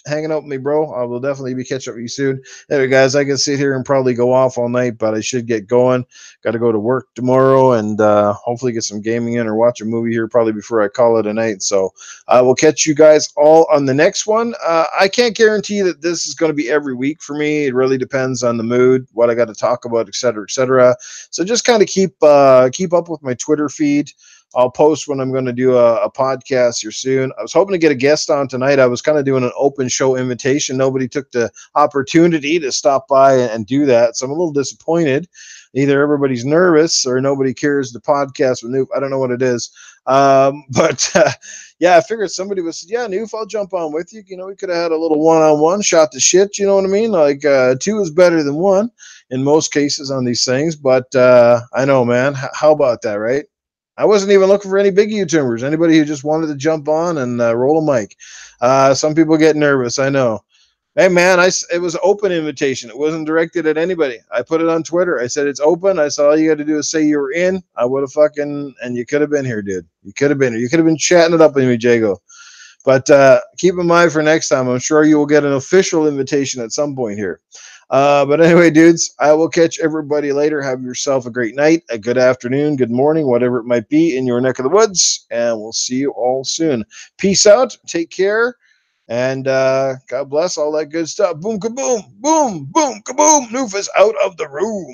hanging out with me, bro. I will definitely be catching up with you soon. Anyway, guys, I can sit here and probably go off all night, but I should get going. Got to go to work tomorrow and hopefully get some gaming in or watch a movie here probably before I call it a night. So I will catch you guys all on the next one. I can't guarantee that this is going to be every week for me. It really depends on the mood, what I got to talk about, et cetera, et cetera. So just kind of keep up with my Twitter feed. I'll post when I'm going to do a podcast here soon. I was hoping to get a guest on tonight. I was kind of doing an open show invitation. Nobody took the opportunity to stop by and do that, so I'm a little disappointed. Either everybody's nervous or nobody cares to podcast with Newf. I don't know what it is. But yeah, I figured somebody would say, yeah, Newf, I'll jump on with you. You know, we could have had a little one-on-one shot the shit. You know what I mean? Like two is better than one in most cases on these things. But I know, man. How about that, right? I wasn't even looking for any big YouTubers. Anybody who just wanted to jump on and roll a mic. Some people get nervous. I know. Hey man, it was an open invitation. It wasn't directed at anybody. I put it on Twitter. I said it's open. I said all you got to do is say you were in. I would have fucking and you could have been here, dude. You could have been here. You could have been chatting it up with me, Jago. But keep in mind for next time. I'm sure you will get an official invitation at some point here. But anyway, dudes, I will catch everybody later. Have yourself a great night, a good afternoon, good morning, whatever it might be in your neck of the woods, and we'll see you all soon. Peace out. Take care. And God bless all that good stuff. Boom, kaboom, boom, boom, kaboom. Newf is out of the room.